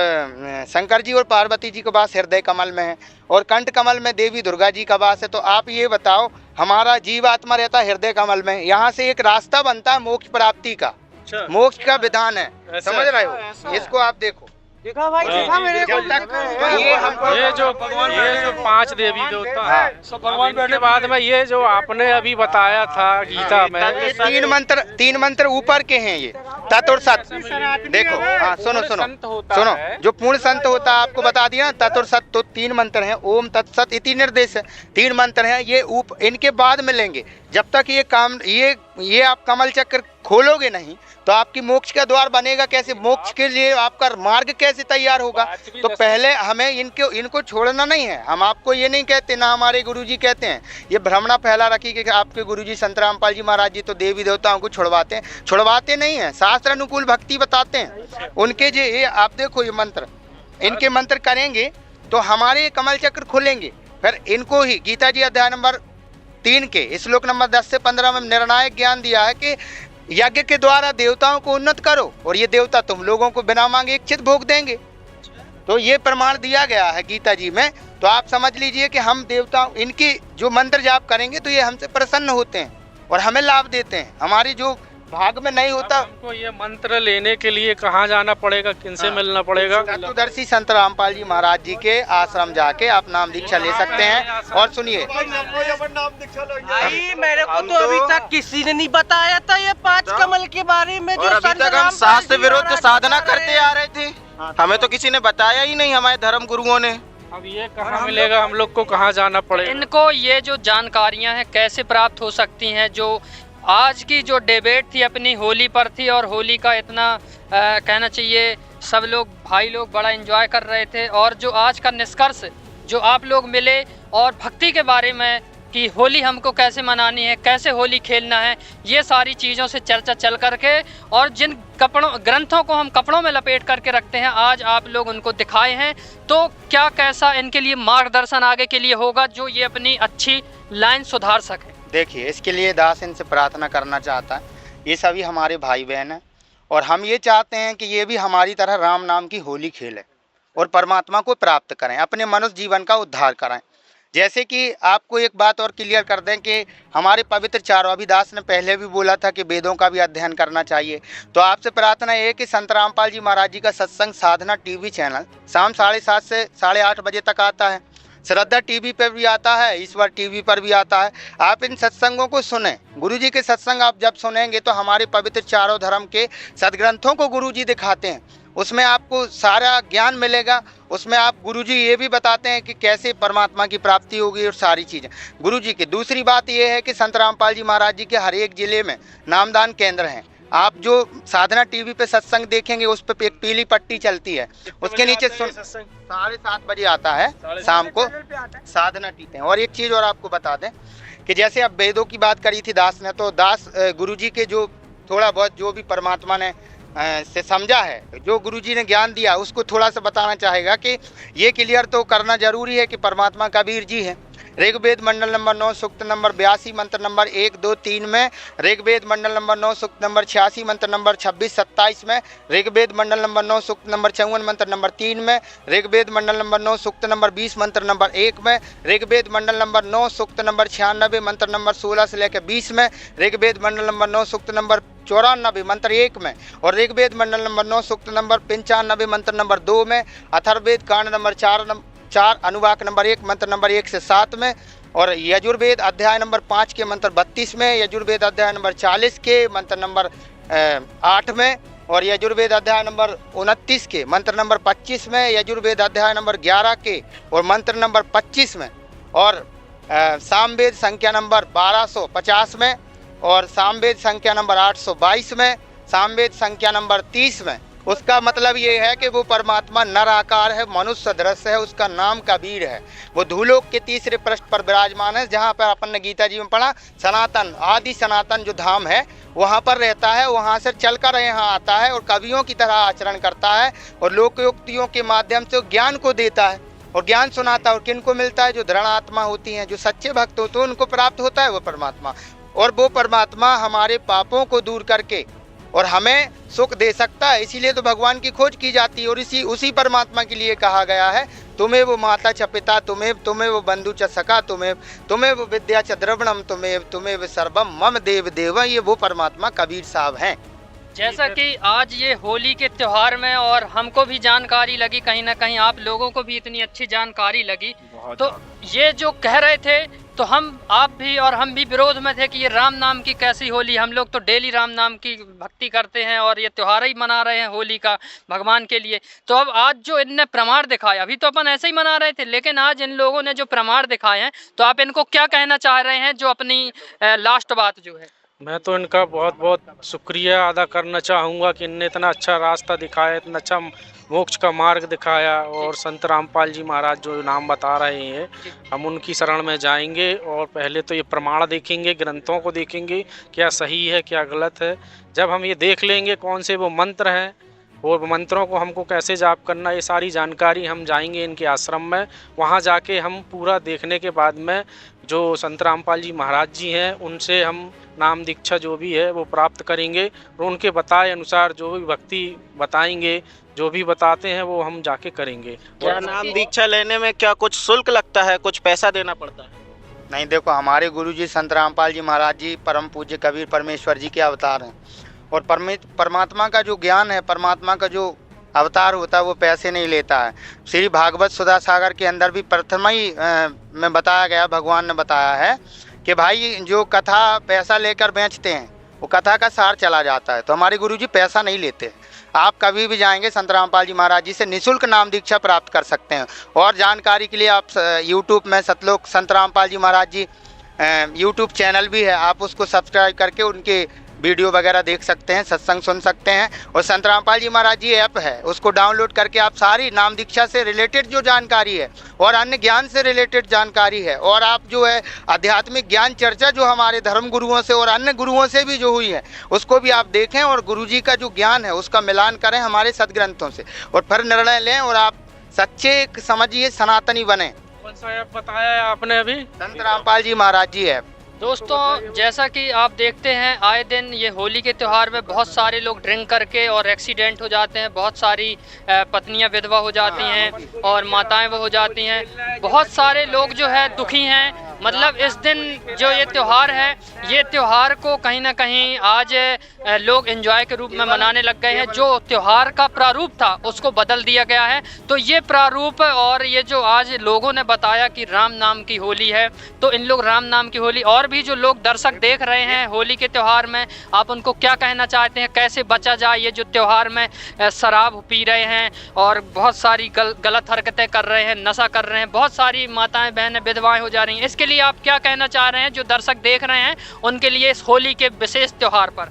शंकर जी और पार्वती जी का वास हृदय कमल में है, और कंठ कमल में देवी दुर्गा जी का वास है। तो आप ये बताओ, हमारा जीवात्मा रहता है हृदय कमल में, यहाँ से एक रास्ता बनता है मोक्ष प्राप्ति का, मोक्ष का विधान है, समझ रहे हो? इसको आप देखो, देखा भाई, देखा मेरे को। ये जो 5 देवी देवता है, भगवान के बाद में ये जो आपने अभी बताया था गीता में, 3 मंत्र ऊपर के हैं ये, तत् और सत। देखो हाँ सुनो जो पूर्ण संत होता है आपको बता दिया। तत् और सत तो 3 मंत्र हैं, ओम तत्सत इति निर्देश है, 3 मंत्र हैं। ये इनके बाद में लेंगे। जब तक ये आप कमल चक्र खोलोगे नहीं तो आपकी मोक्ष का द्वार बनेगा कैसे, मोक्ष के लिए आपका मार्ग कैसे तैयार होगा। तो पहले हमें इनको छोड़ना नहीं है। हम आपको ये नहीं कहते, ना हमारे गुरुजी कहते हैं, ये भ्रमणा फैला रखी कि आपके गुरुजी संत रामपाल जी महाराज जी तो देवी देवताओं को छुड़वाते नहीं हैं, शास्त्र अनुकूल भक्ति बताते हैं उनके। जो ये आप देखो ये मंत्र, इनके मंत्र करेंगे तो हमारे कमल चक्र खुलेंगे। फिर इनको ही गीता जी अध्याय नंबर 3 के श्लोक नंबर 10 से 15 में निर्णायक ज्ञान दिया है कि यज्ञ के द्वारा देवताओं को उन्नत करो और ये देवता तुम लोगों को बिना मांगे इच्छित भोग देंगे। तो ये प्रमाण दिया गया है गीता जी में। तो आप समझ लीजिए कि हम देवताओं इनकी जो मंत्र जाप करेंगे तो ये हमसे प्रसन्न होते हैं और हमें लाभ देते हैं। हमारी जो भाग में नहीं होता। हमको ये मंत्र लेने के लिए कहाँ जाना पड़ेगा, किनसे मिलना पड़ेगा? चतुर्दशी संत रामपाल जी महाराज जी के आश्रम जाके आप नाम दीक्षा ले सकते हैं। और सुनिए भाई, मेरे को तो अभी तक किसी ने नहीं बताया था ये 5 कमल के बारे में। जो अभी तक हम शास्त्र विरोध साधना करते आ रहे थे, हमें तो किसी ने बताया ही नहीं, हमारे धर्म गुरुओं ने। अब ये कहाँ मिलेगा, हम लोग को कहाँ जाना पड़ेगा? इनको ये जो जानकारियां हैं कैसे प्राप्त हो सकती हैं? जो आज की जो डिबेट थी अपनी होली पर थी और होली का इतना कहना चाहिए सब लोग भाई लोग बड़ा एंजॉय कर रहे थे, और जो आज का निष्कर्ष जो आप लोग मिले और भक्ति के बारे में कि होली हमको कैसे मनानी है, कैसे होली खेलना है, ये सारी चीज़ों से चर्चा चल करके और जिन ग्रंथों को हम कपड़ों में लपेट करके रखते हैं आज आप लोग उनको दिखाए हैं। तो क्या कैसा इनके लिए मार्गदर्शन आगे के लिए होगा जो ये अपनी अच्छी लाइन सुधार सके? देखिए इसके लिए दास इनसे प्रार्थना करना चाहता है। ये सभी हमारे भाई बहन हैं और हम ये चाहते हैं कि ये भी हमारी तरह राम नाम की होली खेलें और परमात्मा को प्राप्त करें, अपने मनुष्य जीवन का उद्धार करें। जैसे कि आपको एक बात और क्लियर कर दें कि हमारे पवित्र चारों, अभिदास ने पहले भी बोला था कि वेदों का भी अध्ययन करना चाहिए। तो आपसे प्रार्थना ये है कि संत रामपाल जी महाराज जी का सत्संग साधना टीवी चैनल शाम 7:30 से 8:30 बजे तक आता है। श्रद्धा टीवी पर भी आता है, ईश्वर टीवी पर भी आता है। आप इन सत्संगों को सुने। गुरुजी के सत्संग आप जब सुनेंगे तो हमारे पवित्र चारों धर्म के सदग्रंथों को गुरुजी दिखाते हैं, उसमें आपको सारा ज्ञान मिलेगा। उसमें आप गुरुजी ये भी बताते हैं कि कैसे परमात्मा की प्राप्ति होगी और सारी चीज़ें गुरुजी की। दूसरी बात ये है कि संत रामपाल जी महाराज जी के हर एक जिले में नामदान केंद्र हैं। आप जो साधना टीवी पे सत्संग देखेंगे उस पर एक पीली पट्टी चलती है, उसके नीचे 7:30 बजे आता है शाम को साधना टीवी। और एक चीज़ और आपको बता दें कि जैसे अब वेदों की बात करी थी दास ने, तो दास गुरुजी के जो थोड़ा बहुत जो भी परमात्मा ने से समझा है, जो गुरुजी ने ज्ञान दिया उसको थोड़ा सा बताना चाहेगा कि ये क्लियर तो करना जरूरी है कि परमात्मा कबीर जी है। ऋग्वेद मंडल नंबर 9 सूक्त नंबर 82 मंत्र नंबर 1, 2, 3 में, ऋग्वेद मंडल नंबर 9 सूक्त नंबर 86 मंत्र नंबर 26, 27 में, ऋग्वेद मंडल नंबर 9 सूक्त नंबर 54 मंत्र नंबर 3 में, ऋग्वेद मंडल नंबर 9 सूक्त नंबर 20 मंत्र नंबर 1 में, ऋग्वेद मंडल नंबर 9 सूक्त नंबर 96 मंत्र नंबर 16 से लेकर 20 में, ऋग्वेद मंडल नंबर 9 सूक्त नंबर 94 मंत्र 1 में, और ऋग्वेद मंडल नंबर 9 सूक्त नंबर 95 मंत्र नंबर 2 में, अथर्ववेद कांड नंबर 4 अनुवाक नंबर 1 मंत्र नंबर 1 से 7 में, और यजुर्वेद अध्याय नंबर 5 के मंत्र 32 में, यजुर्वेद अध्याय नंबर 40 के मंत्र नंबर 8 में, और यजुर्वेद अध्याय नंबर 29 के मंत्र नंबर 25 में, यजुर्वेद अध्याय नंबर 11 के और मंत्र नंबर 25 में, और सामवेद संख्या नंबर 1250 में, और सामवेद संख्या नंबर 822 में, सामवेद संख्या नंबर 30 में। उसका मतलब ये है कि वो परमात्मा नर आकार है, मनुष्य सदृश है, उसका नाम कबीर है। वो धूलोक के 3रे पृष्ठ पर विराजमान है, जहाँ पर अपन ने गीता जी में पढ़ा सनातन आदि सनातन जो धाम है वहाँ पर रहता है। वहाँ से चलकर यहाँ आता है और कवियों की तरह आचरण करता है और लोकोक्तियों के माध्यम से ज्ञान को देता है और ज्ञान सुनाता है। और किन को मिलता है? जो दृढ़ आत्मा होती हैं, जो सच्चे भक्त होते हैं, उनको प्राप्त होता है वो परमात्मा। और वो परमात्मा हमारे पापों को दूर करके और हमें सुख दे सकता है। इसीलिए तो भगवान की खोज की जाती है और उसी परमात्मा के लिए कहा गया है, तुम्हें वो माता च पिता, तुम्हें वो बंधु च सखा, तुम्हें वो विद्या च द्रविणम, तुम्हें वो सर्वम मम देव देव। ये वो परमात्मा कबीर साहब हैं। जैसा कि आज ये होली के त्यौहार में और हमको भी जानकारी लगी, कहीं ना कहीं आप लोगों को भी इतनी अच्छी जानकारी लगी, तो ये जो कह रहे थे तो आप भी और हम भी विरोध में थे कि ये राम नाम की कैसी होली, हम लोग तो डेली राम नाम की भक्ति करते हैं और ये त्यौहार ही मना रहे हैं होली का भगवान के लिए। तो अब आज जो इनने प्रमाण दिखाया, अभी तो अपन ऐसे ही मना रहे थे, लेकिन आज इन लोगों ने जो प्रमाण दिखाए हैं, तो आप इनको क्या कहना चाह रहे हैं, जो अपनी लास्ट बात जो है? मैं तो इनका बहुत बहुत शुक्रिया अदा करना चाहूँगा कि इनने इतना अच्छा रास्ता दिखाया, इतना अच्छा मोक्ष का मार्ग दिखाया, और संत रामपाल जी महाराज जो नाम बता रहे हैं, हम उनकी शरण में जाएंगे और पहले तो ये प्रमाण देखेंगे, ग्रंथों को देखेंगे क्या सही है क्या गलत है। जब हम ये देख लेंगे कौन से वो मंत्र हैं और मंत्रों को हमको कैसे जाप करना, ये सारी जानकारी हम जाएंगे इनके आश्रम में, वहाँ जाके हम पूरा देखने के बाद में जो संत रामपाल जी महाराज जी हैं उनसे हम नाम दीक्षा जो भी है वो प्राप्त करेंगे, और उनके बताए अनुसार जो भी भक्ति बताएंगे, जो भी बताते हैं वो हम जाके करेंगे। क्या नाम दीक्षा लेने में क्या कुछ शुल्क लगता है, कुछ पैसा देना पड़ता है? नहीं, देखो हमारे गुरुजी संत रामपाल जी महाराज जी परम पूज्य कबीर परमेश्वर जी के अवतार हैं, और परमात्मा का जो ज्ञान है, परमात्मा का जो अवतार होता है वो पैसे नहीं लेता है। श्री भागवत सुधा सागर के अंदर भी प्रथम ही में बताया गया, भगवान ने बताया है कि भाई जो कथा पैसा लेकर बेचते हैं वो कथा का सार चला जाता है। तो हमारे गुरुजी पैसा नहीं लेते। आप कभी भी जाएंगे संत रामपाल जी महाराज जी से निःशुल्क नाम दीक्षा प्राप्त कर सकते हैं। और जानकारी के लिए आप यूट्यूब में सतलोक संत रामपाल जी महाराज जी यूट्यूब चैनल भी है, आप उसको सब्सक्राइब करके उनके वीडियो वगैरह देख सकते हैं, सत्संग सुन सकते हैं। और संत रामपाल जी महाराज जी ऐप है, उसको डाउनलोड करके आप सारी नाम दीक्षा से रिलेटेड जो जानकारी है और अन्य ज्ञान से रिलेटेड जानकारी है, और आप जो है आध्यात्मिक ज्ञान चर्चा जो हमारे धर्म गुरुओं से और अन्य गुरुओं से भी जो हुई है उसको भी आप देखें, और गुरुजी का जो ज्ञान है उसका मिलान करें हमारे सदग्रंथों से, और फिर निर्णय लें और आप सच्चे समझिए सनातनी बने। कौन सा ऐप बताया है आपने अभी? संत रामपाल जी महाराज जी ऐप। दोस्तों, जैसा कि आप देखते हैं आए दिन ये होली के त्यौहार में बहुत सारे लोग ड्रिंक करके और एक्सीडेंट हो जाते हैं, बहुत सारी पत्नियां विधवा हो जाती हैं और माताएं वो हो जाती हैं, बहुत सारे लोग जो है दुखी हैं। मतलब इस दिन जो ये त्यौहार है, ये त्यौहार को कहीं ना कहीं आज लोग एंजॉय के रूप में मनाने लग गए हैं। जो त्यौहार का प्रारूप था उसको बदल दिया गया है। तो ये प्रारूप और ये जो आज लोगों ने बताया कि राम नाम की होली है, तो इन लोग राम नाम की होली, और भी जो लोग दर्शक देख रहे हैं होली के त्यौहार में, आप उनको क्या कहना चाहते हैं, कैसे बचा जाए? ये जो त्यौहार में शराब पी रहे हैं और बहुत सारी गलत हरकतें कर रहे हैं, नशा कर रहे हैं, बहुत सारी माताएं बहनें विधवाएं हो जा रही हैं, इसके लिए आप क्या कहना चाह रहे हैं जो दर्शक देख रहे हैं उनके लिए इस होली के विशेष त्यौहार पर?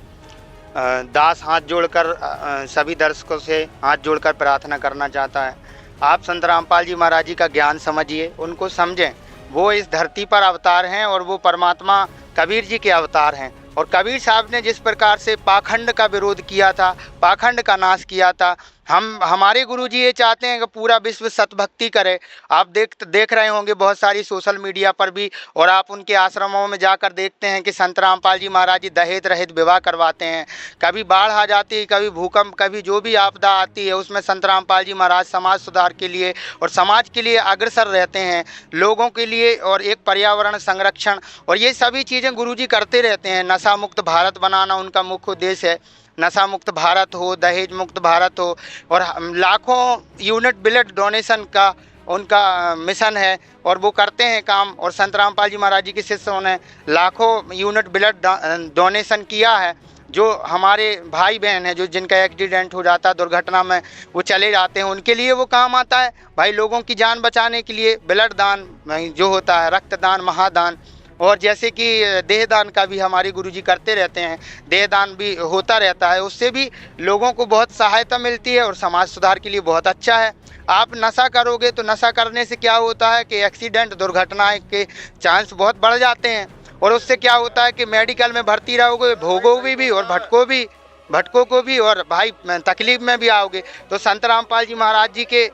दास हाथ जोड़कर सभी दर्शकों से हाथ जोड़कर प्रार्थना करना चाहता है, आप संत रामपाल जी महाराज जी का ज्ञान समझिए, उनको समझें। वो इस धरती पर अवतार हैं और वो परमात्मा कबीर जी के अवतार हैं। और कबीर साहब ने जिस प्रकार से पाखंड का विरोध किया था, पाखंड का नाश किया था, हमारे गुरुजी ये चाहते हैं कि पूरा विश्व सतभक्ति करे। आप देख रहे होंगे बहुत सारी सोशल मीडिया पर भी, और आप उनके आश्रमों में जाकर देखते हैं कि संत रामपाल जी महाराज जी दहेज रहित विवाह करवाते हैं। कभी बाढ़ आ जाती है, कभी भूकंप, कभी जो भी आपदा आती है उसमें संत रामपाल जी महाराज समाज सुधार के लिए और समाज के लिए अग्रसर रहते हैं, लोगों के लिए, और एक पर्यावरण संरक्षण, और ये सभी चीज़ें गुरुजी करते रहते हैं। नशा मुक्त भारत बनाना उनका मुख्य उद्देश्य है। नशा मुक्त भारत हो, दहेज मुक्त भारत हो, और लाखों यूनिट ब्लड डोनेशन का उनका मिशन है, और वो करते हैं काम। और संत रामपाल जी महाराज जी के शिष्यों ने लाखों यूनिट ब्लड डोनेशन किया है। जो हमारे भाई बहन हैं, जो जिनका एक्सीडेंट हो जाता है दुर्घटना में, वो चले जाते हैं, उनके लिए वो काम आता है। भाई लोगों की जान बचाने के लिए ब्लड दान जो होता है, रक्तदान, महादान, और जैसे कि देहदान का भी हमारे गुरुजी करते रहते हैं, देहदान भी होता रहता है, उससे भी लोगों को बहुत सहायता मिलती है और समाज सुधार के लिए बहुत अच्छा है। आप नशा करोगे तो नशा करने से क्या होता है कि एक्सीडेंट, दुर्घटनाएं के चांस बहुत बढ़ जाते हैं, और उससे क्या होता है कि मेडिकल में भर्ती रहोगे, भोगोगे भी और भटको को भी, और भाई तकलीफ में भी आओगे। तो संत रामपाल जी महाराज जी के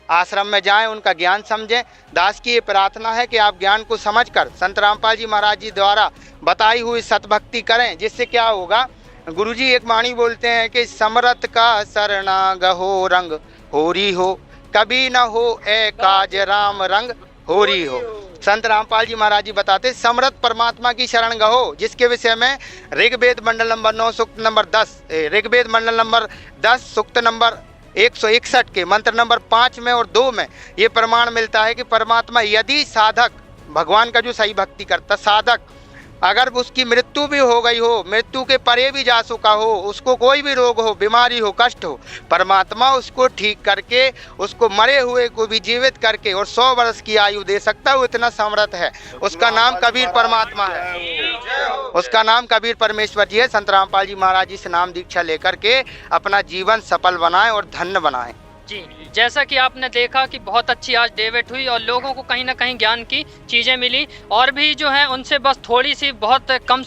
आश्रम में जाएं, उनका ज्ञान समझें। दास की ये प्रार्थना है कि आप ज्ञान को समझकर संत रामपाल जी महाराज जी द्वारा बताई हुई सतभक्ति करें, जिससे क्या होगा। गुरुजी एक वाणी बोलते हैं कि समरथ का सरना गहो रंग होरी हो, कभी न हो ए काज राम रंग होरी हो। संत रामपाल जी महाराज जी बताते समरथ परमात्मा की शरण गहो, जिसके विषय में ऋग्वेद मंडल नंबर 9 सूक्त नंबर 10, ऋग्वेद मंडल नंबर 10 सूक्त नंबर 161 के मंत्र नंबर 5 में और 2 में ये प्रमाण मिलता है कि परमात्मा यदि साधक भगवान का जो सही भक्ति करता साधक, अगर उसकी मृत्यु भी हो गई हो, मृत्यु के परे भी जा चुका हो, उसको कोई भी रोग हो, बीमारी हो, कष्ट हो, परमात्मा उसको ठीक करके, उसको मरे हुए को भी जीवित करके और 100 वर्ष की आयु दे सकता है। वो इतना समर्थ है। उसका नाम कबीर परमात्मा है, उसका नाम कबीर परमेश्वर जी है। संत रामपाल जी महाराज जी से नाम दीक्षा लेकर के अपना जीवन सफल बनाएं और धन्य बनाएं। जी, जैसा कि आपने देखा कि बहुत अच्छी आज डेबेट हुई और लोगों को कहीं ना कहीं ज्ञान की चीज़ें मिली, और भी जो है उनसे बस थोड़ी सी बहुत कम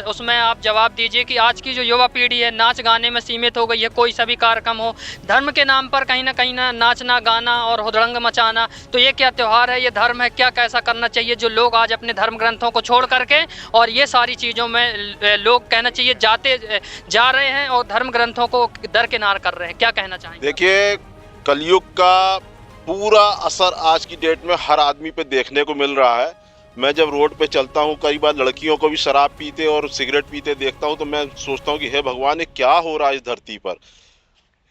उसमें आप जवाब दीजिए कि आज की जो युवा पीढ़ी है नाच गाने में सीमित हो गई है। कोई सभी कार्यक्रम हो, धर्म के नाम पर कहीं ना नाचना गाना और हुदड़ंग मचाना, तो ये क्या त्यौहार है, ये धर्म है क्या? कैसा करना चाहिए जो लोग आज अपने धर्म ग्रंथों को छोड़ करके और ये सारी चीज़ों में लोग कहना चाहिए जा रहे हैं और धर्म ग्रंथों को दरकिनार कर रहे हैं, क्या कहना चाहेंगे? देखिए, कलयुग का पूरा असर आज की डेट में हर आदमी पे देखने को मिल रहा है। मैं जब रोड पे चलता हूँ, कई बार लड़कियों को भी शराब पीते और सिगरेट पीते देखता हूँ, तो मैं सोचता हूँ कि हे भगवान, ये क्या हो रहा है इस धरती पर।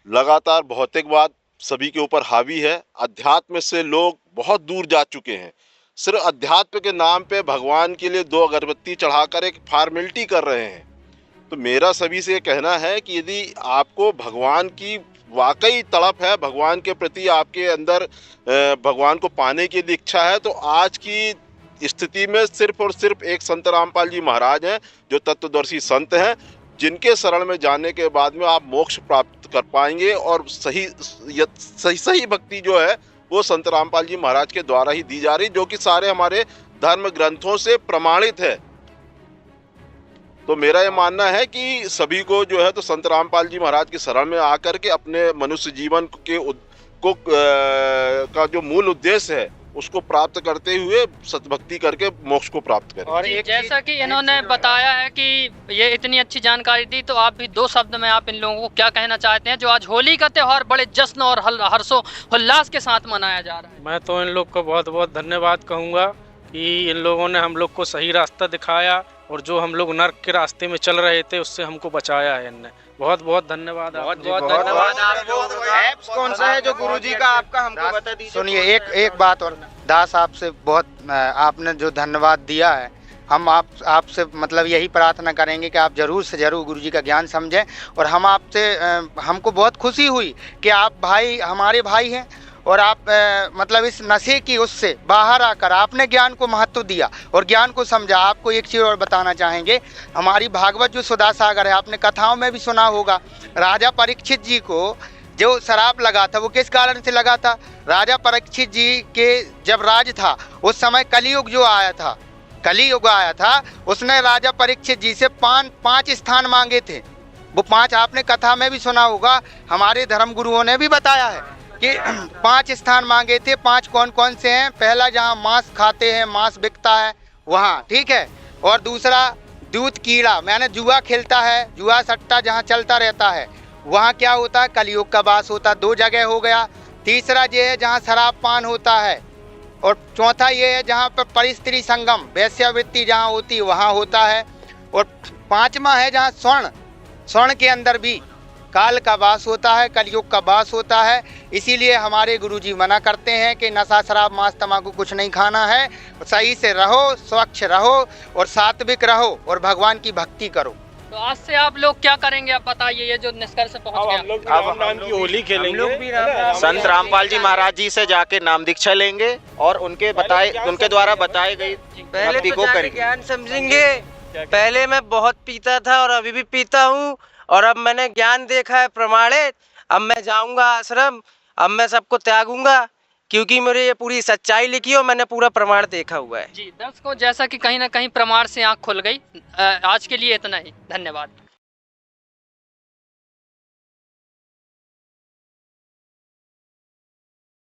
लगातार भौतिकवाद सभी के ऊपर हावी है। अध्यात्म से लोग बहुत दूर जा चुके हैं। सिर्फ अध्यात्म के नाम पे भगवान के लिए 2 अगरबत्ती चढ़ाकर एक फॉर्मेलिटी कर रहे हैं। तो मेरा सभी से कहना है कि यदि आपको भगवान की वाकई तड़प है, भगवान के प्रति आपके अंदर भगवान को पाने की इच्छा है, तो आज की स्थिति में सिर्फ और सिर्फ एक संत रामपाल जी महाराज हैं जो तत्वदर्शी संत हैं, जिनके शरण में जाने के बाद में आप मोक्ष प्राप्त कर पाएंगे। और सही भक्ति जो है वो संत रामपाल जी महाराज के द्वारा ही दी जा रही, जो कि सारे हमारे धर्म ग्रंथों से प्रमाणित है। तो मेरा ये मानना है कि सभी को जो है तो संत रामपाल जी महाराज की शरण में आकर के अपने मनुष्य जीवन का जो मूल उद्देश्य है उसको प्राप्त करते हुए सतभक्ति करके मोक्ष को प्राप्त करें। और जैसा कि इन्होंने बताया है कि ये इतनी अच्छी जानकारी दी, तो आप भी 2 शब्द में आप इन लोगों को क्या कहना चाहते हैं जो आज होली का त्यौहार बड़े जश्न और हर्षोल्लास के साथ मनाया जा रहा है? मैं तो इन लोग को बहुत बहुत धन्यवाद कहूँगा कि इन लोगों ने हम लोग को सही रास्ता दिखाया और जो हम लोग नर्क के रास्ते में चल रहे थे उससे हमको बचाया है इनने। बहुत बहुत धन्यवाद। बहुत धन्यवाद। ऐप्स कौन सा है जो गुरुजी का आपका हमको बता दीजिए। सुनिए, एक बात और दास, आपसे बहुत आपने जो धन्यवाद दिया है, हम आपसे मतलब यही प्रार्थना करेंगे कि आप जरूर से जरूर गुरुजी का ज्ञान समझें। और हम आपसे हमको बहुत खुशी हुई कि आप भाई हमारे भाई हैं और आप मतलब इस नशे की उससे बाहर आकर आपने ज्ञान को महत्व दिया और ज्ञान को समझा। आपको एक चीज़ और बताना चाहेंगे, हमारी भागवत जो सुधा सागर है, आपने कथाओं में भी सुना होगा, राजा परीक्षित जी को जो शराब लगा था वो किस कारण से लगा था? राजा परीक्षित जी के जब राज था उस समय कलियुग जो आया था, कलियुग आया था, उसने राजा परीक्षित जी से 5 स्थान मांगे थे। वो 5 आपने कथा में भी सुना होगा, हमारे धर्म गुरुओं ने भी बताया है कि 5 स्थान मांगे थे। 5 कौन कौन से हैं? पहला जहाँ मांस खाते हैं, मांस बिकता है वहाँ, ठीक है। और दूसरा दूध कीड़ा, मैंने जुआ खेलता है, जुआ सट्टा जहाँ चलता रहता है वहाँ क्या होता है? कलियुग का वास होता है। 2 जगह हो गया। तीसरा ये है जहाँ शराब पान होता है, और चौथा ये है जहाँ पर परिस्त्री संगम, वैश्यावृत्ति जहाँ होती है वहाँ होता है। और 5वां है जहाँ स्वर्ण के अंदर भी काल का वास होता है, कलयुग का वास होता है। इसीलिए हमारे गुरुजी मना करते हैं कि नशा शराब मांस तम्बाकू कुछ नहीं खाना है। सही से रहो, स्वच्छ रहो और सात्विक रहो और भगवान की भक्ति करो। तो आज से आप लोग क्या करेंगे, आप बताइए, ये जो निष्कर्ष पहुंच गया। हम लोग राम नाम की होली खेलेंगे। संत रामपाल जी महाराज जी से जाके नाम दीक्षा लेंगे और उनके द्वारा बताई गई भक्ति को करेंगे, ज्ञान समझेंगे। पहले मैं बहुत पीता था और अभी भी पीता हूँ, और अब मैंने ज्ञान देखा है प्रमाणित। अब मैं जाऊंगा आश्रम, अब मैं सबको त्यागूंगा, क्योंकि मेरे ये पूरी सच्चाई लिखी और मैंने पूरा प्रमाण देखा हुआ है। जी दर्शकों, जैसा कि कहीं ना कहीं प्रमाण से आँख खुल गई। आज के लिए इतना ही, धन्यवाद।